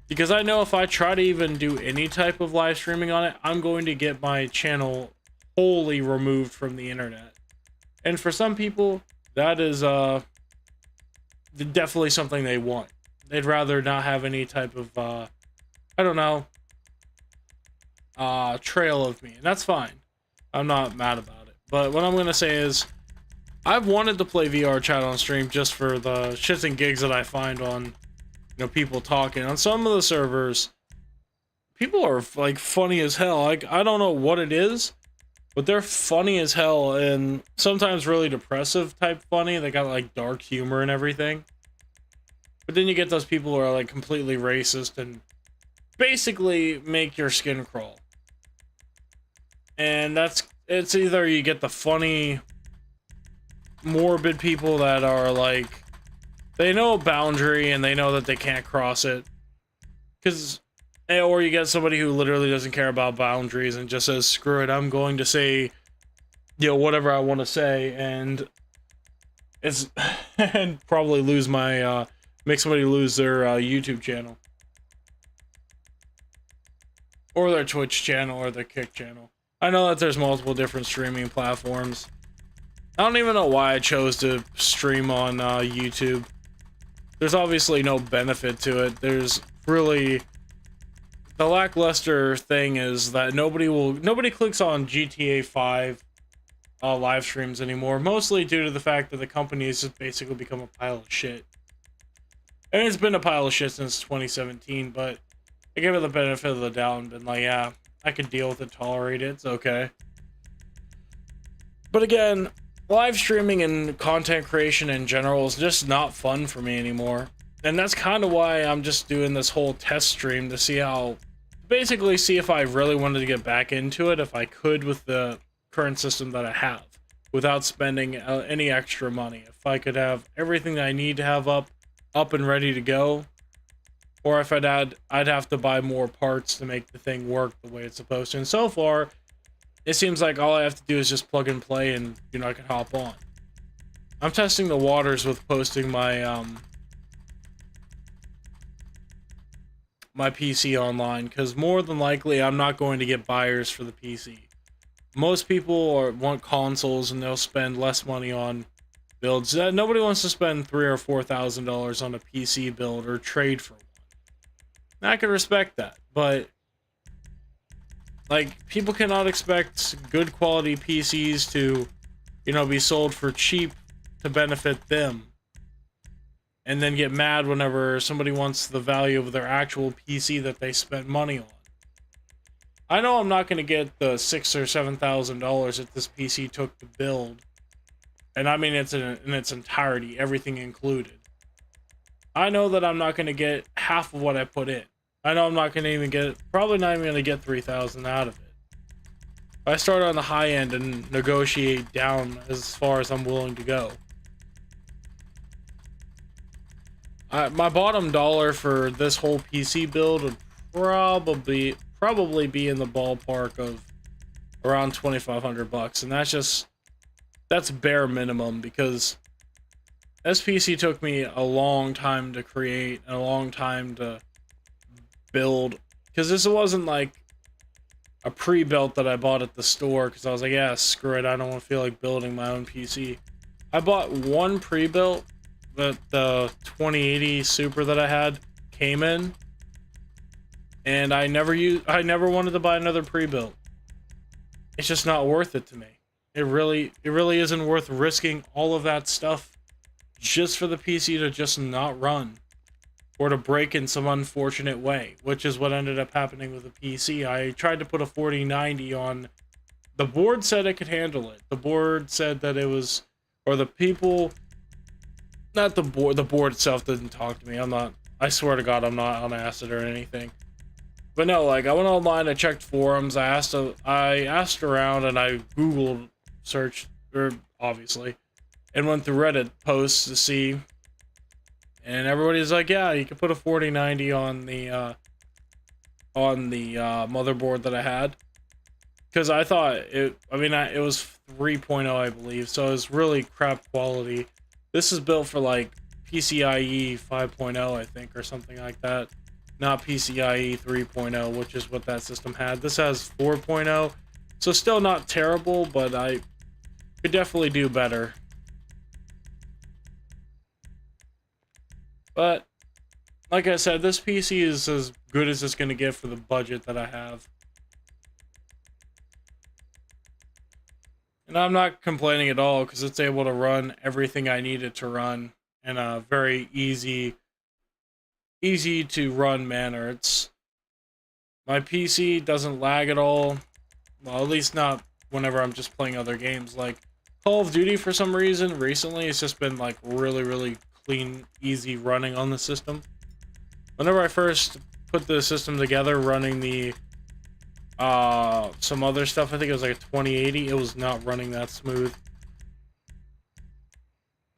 Because I know if I try to even do any type of live streaming on it, I'm going to get my channel wholly removed from the internet. And for some people, that is definitely something they want. They'd rather not have any type of I don't know, trail of me, and that's fine. I'm not mad about it. But what I'm gonna say is, I've wanted to play VR chat on stream just for the shits and gigs that I find on, you know, people talking on some of the servers. People are like funny as hell. Like, I don't know what it is, but they're funny as hell, and sometimes really depressive type funny. They got like dark humor and everything. But then you get those people who are like completely racist and basically make your skin crawl. And it's either you get the funny, morbid people that are like, they know a boundary and they know that they can't cross it. Or you get somebody who literally doesn't care about boundaries and just says, screw it, I'm going to say, you know, whatever I want to say, and it's and probably lose my make somebody lose their YouTube channel, or their Twitch channel, or their Kick channel. I know that there's multiple different streaming platforms. I don't even know why I chose to stream on YouTube. There's obviously no benefit to it. There's really, the lackluster thing is that nobody clicks on GTA 5 live streams anymore, mostly due to the fact that the company has just basically become a pile of shit. And it's been a pile of shit since 2017, but I give it the benefit of the doubt and been like, yeah, I can deal with it, tolerate it, it's okay. But again, live streaming and content creation in general is just not fun for me anymore. And that's kind of why I'm just doing this whole test stream, to see basically see if I really wanted to get back into it, if I could with the current system that I have, without spending any extra money. If I could have everything that I need to have up and ready to go, or if I'd have to buy more parts to make the thing work the way it's supposed to. And so far, it seems like all I have to do is just plug and play, and, you know, I can hop on. I'm testing the waters with posting my my PC online, because more than likely I'm not going to get buyers for the PC. Most people want consoles and they'll spend less money on builds. Nobody wants to spend $3,000 or $4,000 on a PC build or trade for one. And I can respect that, but like, people cannot expect good quality PCs to, be sold for cheap to benefit them, and then get mad whenever somebody wants the value of their actual PC that they spent money on. I know I'm not going to get the $6,000 or $7,000 that this PC took to build, and I mean it's in its entirety, everything included. I know that I'm not going to get half of what I put in. I know I'm not going to even get, probably not even going to get 3,000 out of it. If I start on the high end and negotiate down as far as I'm willing to go. My bottom dollar for this whole PC build would probably be in the ballpark of around $2,500, and that's bare minimum, because this PC took me a long time to create and a long time to build, because this wasn't like a pre-built that I bought at the store because I was like, yeah, screw it, I don't want to feel like building my own PC. I bought one pre-built that the 2080 Super that I had came in, and I never wanted to buy another pre-built. It's just not worth it to me. It really isn't worth risking all of that stuff just for the PC to just not run, or to break in some unfortunate way, which is what ended up happening with the PC. I tried to put a 4090 on. The board said it could handle it. The board said that it was, or the people, not the board, the board itself didn't talk to me. I swear to God, I'm not on acid or anything. But no, like, I went online, I checked forums, I asked around, and I Googled searched, obviously, and went through Reddit posts to see. And everybody's like, yeah, you can put a 4090 on the motherboard that I had. Because I thought it was 3.0, I believe, so it was really crap quality. This is built for like PCIe 5.0, I think, or something like that. Not PCIe 3.0, which is what that system had. This has 4.0, so still not terrible, but I could definitely do better. But, like I said, this PC is as good as it's going to get for the budget that I have. And I'm not complaining at all, because it's able to run everything I need it to run in a very easy to run manner. My PC doesn't lag at all. Well, at least not whenever I'm just playing other games. Like Call of Duty, for some reason, recently, it's just been like really clean, easy running on the system. Whenever I first put the system together, running the some other stuff, I think it was like a 2080, it was not running that smooth.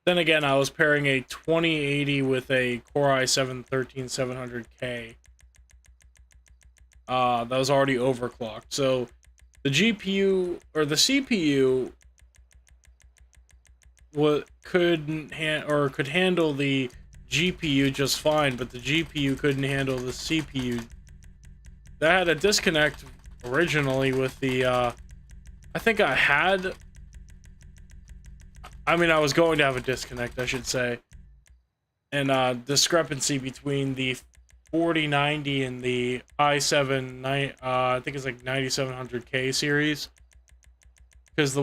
Then again, I was pairing a 2080 with a Core i7-13700K. That was already overclocked. So the GPU or the CPU could handle the GPU just fine, but the GPU couldn't handle the CPU. That had a disconnect originally with the I was going to have a disconnect, I should say, and discrepancy between the 4090 and the i7 I think it's like 9700K series, because the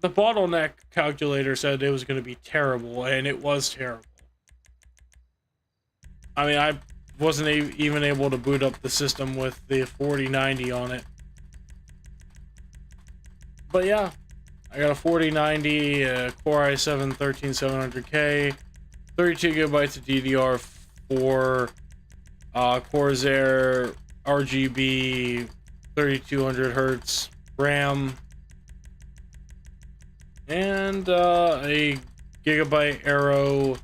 bottleneck calculator said it was going to be terrible, and it was terrible. I mean, I wasn't even able to boot up the system with the 4090 on it. But yeah, I got a 4090, Core i7-13700K, 32 gigabytes of DDR4, Corsair RGB, 3200 hertz RAM, and a Gigabyte Aero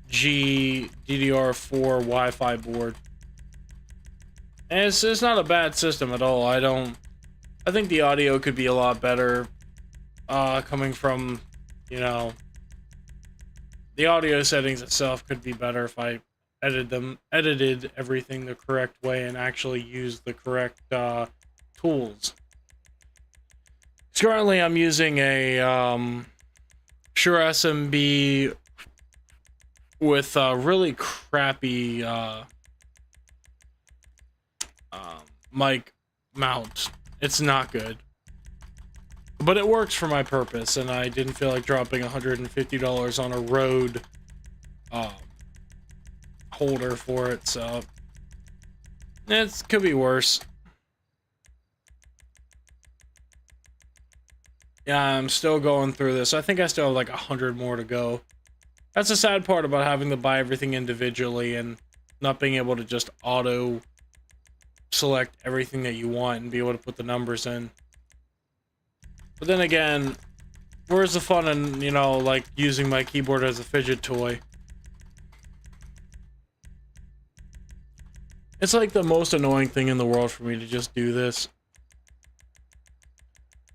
G DDR4 Wi-Fi board. And it's not a bad system at all. I think the audio could be a lot better, coming from, the audio settings itself could be better if I edited everything the correct way and actually used the correct tools. Currently, I'm using a Shure SMB with a really crappy mic mount. It's not good, but it works for my purpose, and I didn't feel like dropping $150 on a Rode holder for it, so it could be worse. Yeah, I'm still going through this. I think I still have like 100 more to go. That's the sad part about having to buy everything individually and not being able to just auto select everything that you want and be able to put the numbers in. But then again, where's the fun in, you know, like using my keyboard as a fidget toy? It's like the most annoying thing in the world for me to just do this.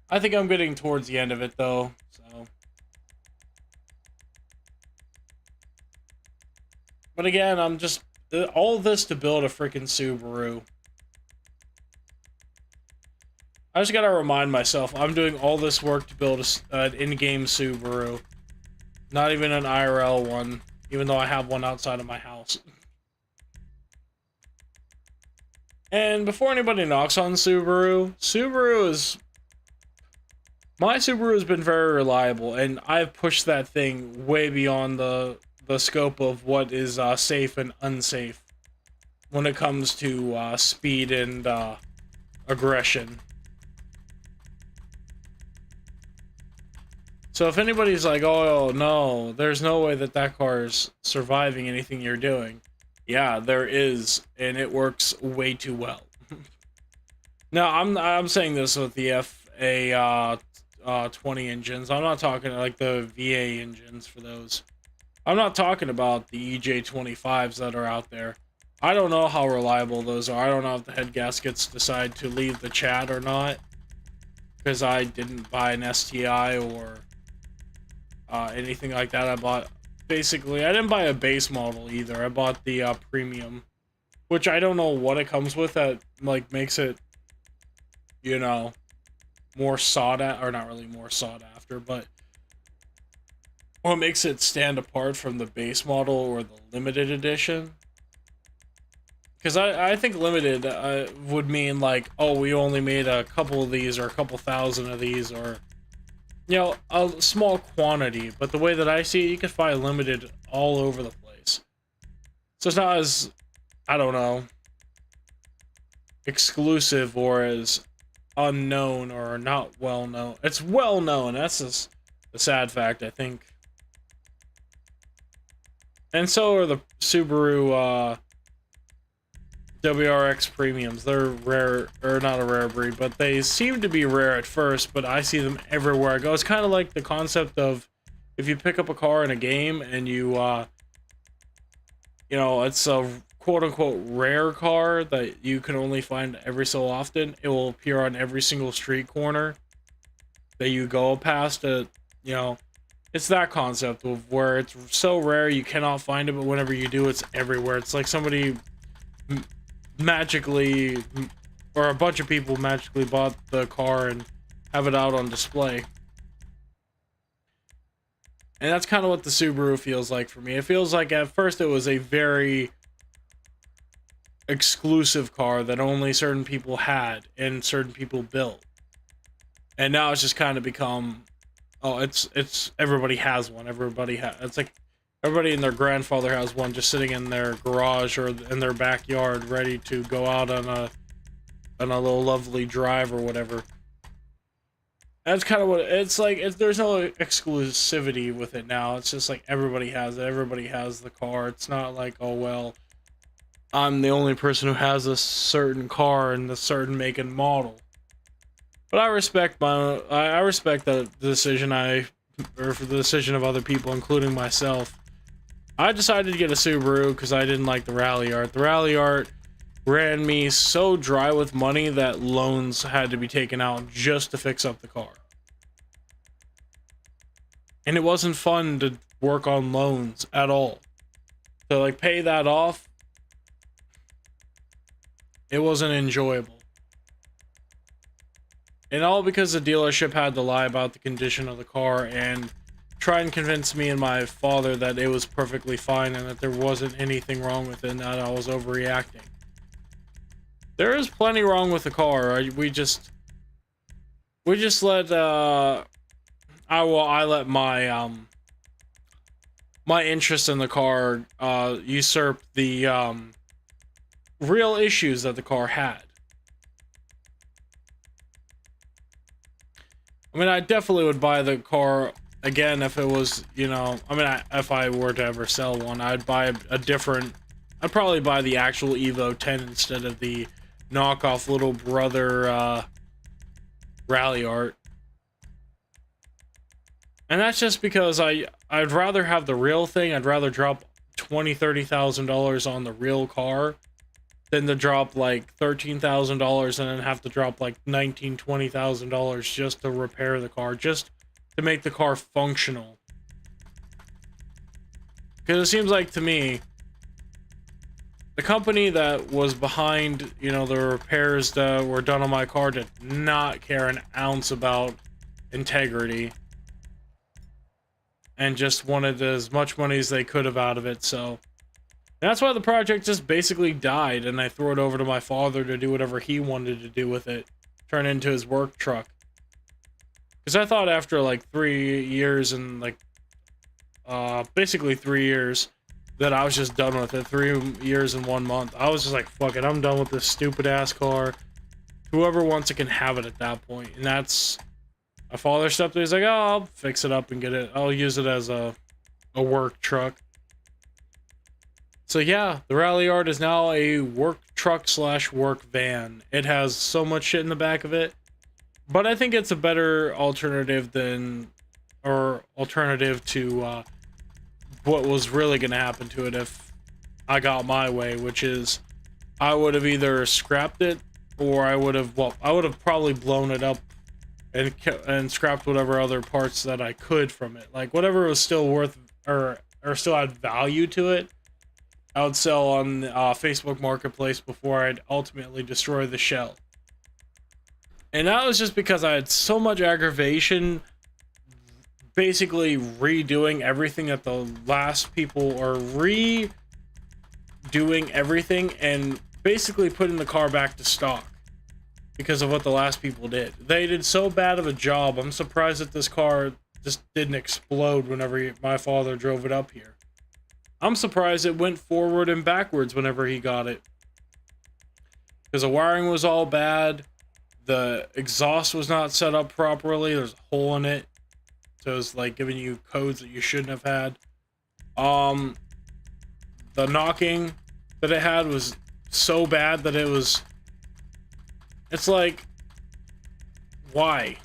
I think I'm getting towards the end of it though, so. But again, I'm just all this to build a freaking Subaru. I just gotta remind myself, I'm doing all this work to build an in-game Subaru. Not even an IRL one, even though I have one outside of my house. And before anybody knocks on Subaru, my Subaru has been very reliable, and I've pushed that thing way beyond the scope of what is safe and unsafe when it comes to speed and aggression. So if anybody's like, oh no, there's no way that car is surviving anything you're doing. Yeah, there is, and it works way too well. Now, I'm saying this with the FA20 engines. I'm not talking like the VA engines for those. I'm not talking about the EJ25s that are out there. I don't know how reliable those are. I don't know if the head gaskets decide to leave the chat or not, because I didn't buy an STI or anything like that. I didn't buy a base model either. I bought the premium, which I don't know what it comes with that like makes it, you know, more sought after, or not really more sought after, but what makes it stand apart from the base model or the limited edition. Because I think limited would mean like, oh, we only made a couple of these or a couple thousand of these, or, you know, a small quantity. But the way that I see it, you can find limited all over the place. So it's not as, I don't know, exclusive or as unknown or not well known. It's well known. That's just the sad fact, I think. And so are the Subaru WRX premiums. They're rare, or not a rare breed, but they seem to be rare at first, but I see them everywhere I go. It's kind of like the concept of if you pick up a car in a game and you know, it's a quote-unquote rare car that you can only find every so often. It will appear on every single street corner that you go past. You know, it's that concept of where it's so rare you cannot find it, but whenever you do, it's everywhere. It's like somebody magically, or a bunch of people magically bought the car and have it out on display. And that's kind of what the Subaru feels like for me. It feels like at first it was a very exclusive car that only certain people had and certain people built. And now it's just kind of become, oh, it's everybody has one. It's like everybody and their grandfather has one just sitting in their garage or in their backyard ready to go out on a little lovely drive or whatever. That's kind of what it's like. There's no exclusivity with it now. It's just like everybody has it. Everybody has the car. It's not like, oh, well, I'm the only person who has a certain car and a certain make and model. But I respect the decision or for the decision of other people, including myself. I decided to get a Subaru because I didn't like the rally art. The rally art ran me so dry with money that loans had to be taken out just to fix up the car. And it wasn't fun to work on loans at all. to like pay that off, it wasn't enjoyable. And all because the dealership had to lie about the condition of the car and try and convince me and my father that it was perfectly fine and that there wasn't anything wrong with it and that I was overreacting. There is plenty wrong with the car. We just let I let my interest in the car usurp the real issues that the car had. I mean, I definitely would buy the car again if it was, you know, I mean, if I were to ever sell one, I'd buy a different, I'd probably buy the actual Evo 10 instead of the knockoff little brother Rally Art. And that's just because I'd rather have the real thing. I'd rather drop $20,000-$30,000 on the real car than to drop like $13,000 and then have to drop like $19,000-$20,000 just to repair the car, just to make the car functional. Because it seems like to me, the company that was behind, you know, the repairs that were done on my car did not care an ounce about integrity and just wanted as much money as they could have out of it. So that's why the project just basically died, and I threw it over to my father to do whatever he wanted to do with it, turn it into his work truck. Because I thought after like 3 years and like basically 3 years that I was just done with it. 3 years and 1 month. I was just like, fuck it, I'm done with this stupid ass car. Whoever wants it can have it at that point. And that's, my father stepped in, he's like, oh, I'll fix it up and get it, I'll use it as a work truck. So yeah, the Rally Art is now a work truck / work van. It has so much shit in the back of it, but I think it's a better alternative to what was really going to happen to it if I got my way, which is I would have either scrapped it or I would have probably blown it up and scrapped whatever other parts that I could from it, like whatever was still worth or still had value to it. I would sell on Facebook Marketplace before I'd ultimately destroy the shell. And that was just because I had so much aggravation basically redoing everything that the last people are redoing everything and basically putting the car back to stock because of what the last people did. They did so bad of a job. I'm surprised that this car just didn't explode whenever my father drove it up here. I'm surprised it went forward and backwards whenever he got it. Because the wiring was all bad. The exhaust was not set up properly. There's a hole in it. So it's like giving you codes that you shouldn't have had. The knocking that it had was so bad that it's like, why?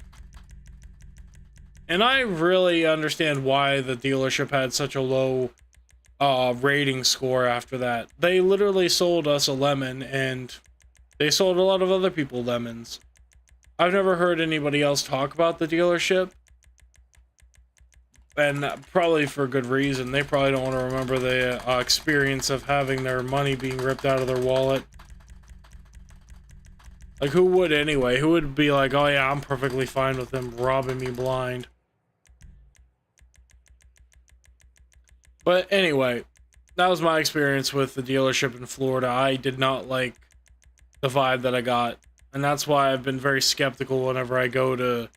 And I really understand why the dealership had such a low rating score after that. They literally sold us a lemon and they sold a lot of other people lemons. I've never heard anybody else talk about the dealership, and probably for good reason. They probably don't want to remember the experience of having their money being ripped out of their wallet. Like, who would anyway? Who would be like, oh yeah, I'm perfectly fine with them robbing me blind? But anyway, that was my experience with the dealership in Florida. I did not like the vibe that I got. And that's why I've been very skeptical whenever I go to,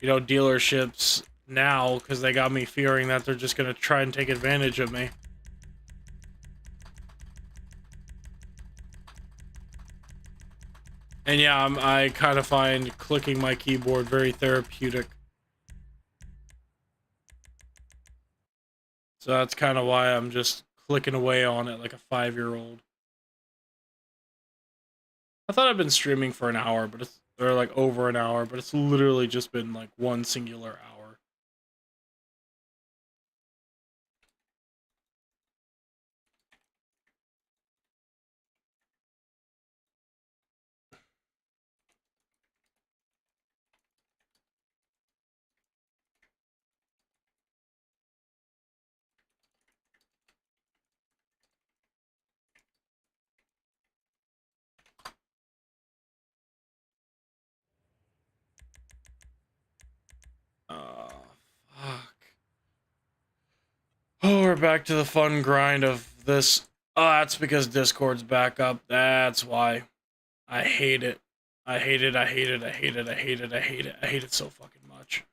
you know, dealerships now, because they got me fearing that they're just going to try and take advantage of me. And yeah, I kind of find clicking my keyboard very therapeutic. So that's kind of why I'm just clicking away on it like a 5-year-old. I thought I'd been streaming for an hour, but or like over an hour, but it's literally just been like one singular hour. we're back to the fun grind of this. Oh, that's because Discord's back up. That's why. I hate it. I hate it. I hate it. I hate it. I hate it. I hate it. I hate it so fucking much.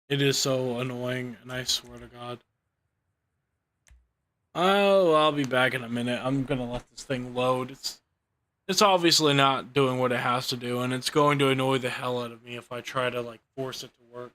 It is so annoying, and I swear to God. Oh, I'll be back in a minute. I'm gonna let this thing load. It's obviously not doing what it has to do, and it's going to annoy the hell out of me if I try to like force it to work.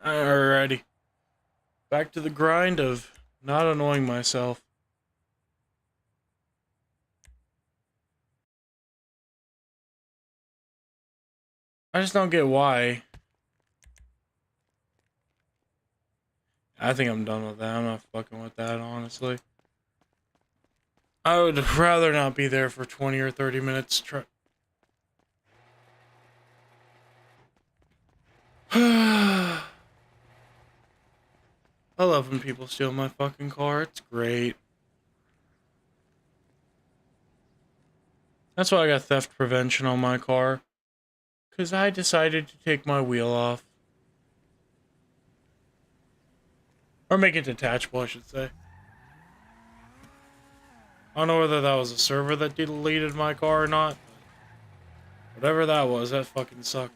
Alrighty. Back to the grind of not annoying myself. I just don't get why. I think I'm done with that. I'm not fucking with that, honestly. I would rather not be there for 20 or 30 minutes. I love when people steal my fucking car. It's great. That's why I got theft prevention on my car. Because I decided to take my wheel off. Or make it detachable, I should say. I don't know whether that was a server that deleted my car or not. But whatever that was, that fucking sucked.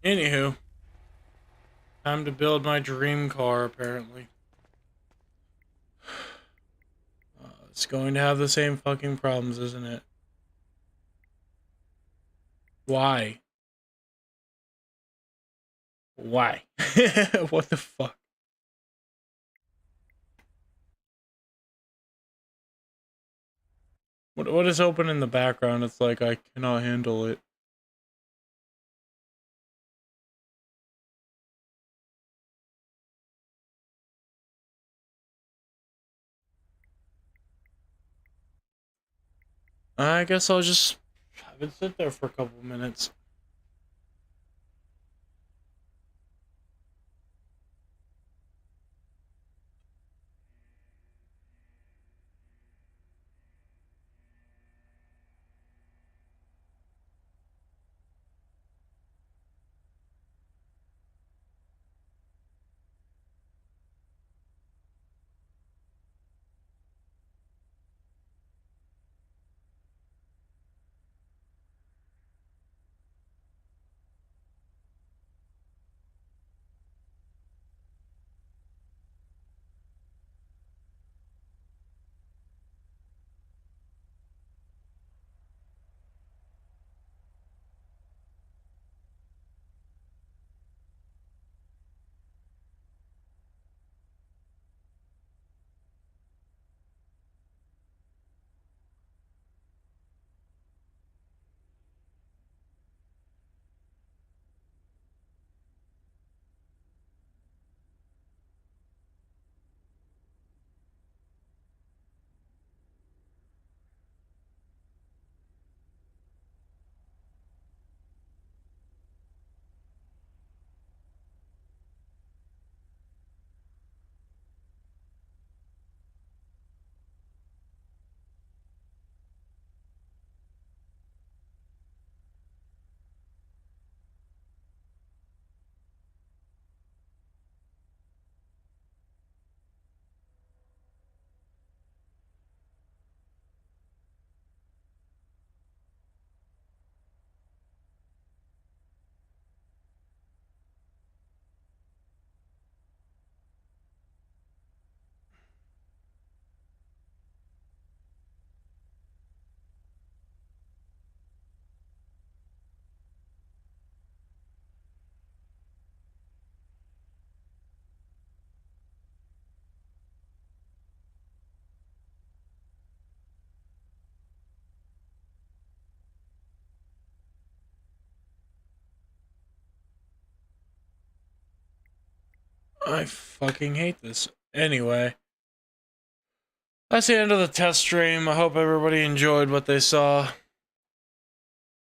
Anywho. Time to build my dream car, apparently. It's going to have the same fucking problems, isn't it? Why? Why? What the fuck? What is open in the background? It's like I cannot handle it. I guess I'll just have it sit there for a couple minutes. I fucking hate this. Anyway, that's the end of the test stream. I hope everybody enjoyed what they saw.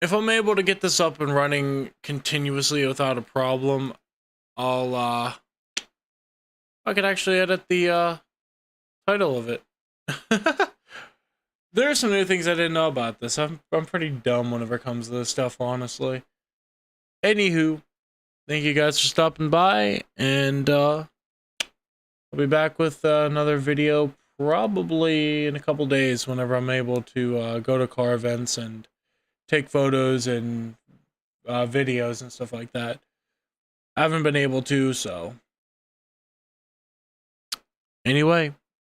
If I'm able to get this up and running continuously without a problem, I could actually edit the title of it. There are some new things I didn't know about this. I'm pretty dumb whenever it comes to this stuff, honestly. Anywho, thank you guys for stopping by, and I'll be back with another video probably in a couple days whenever I'm able to go to car events and take photos and videos and stuff like that. I haven't been able to, so anyway.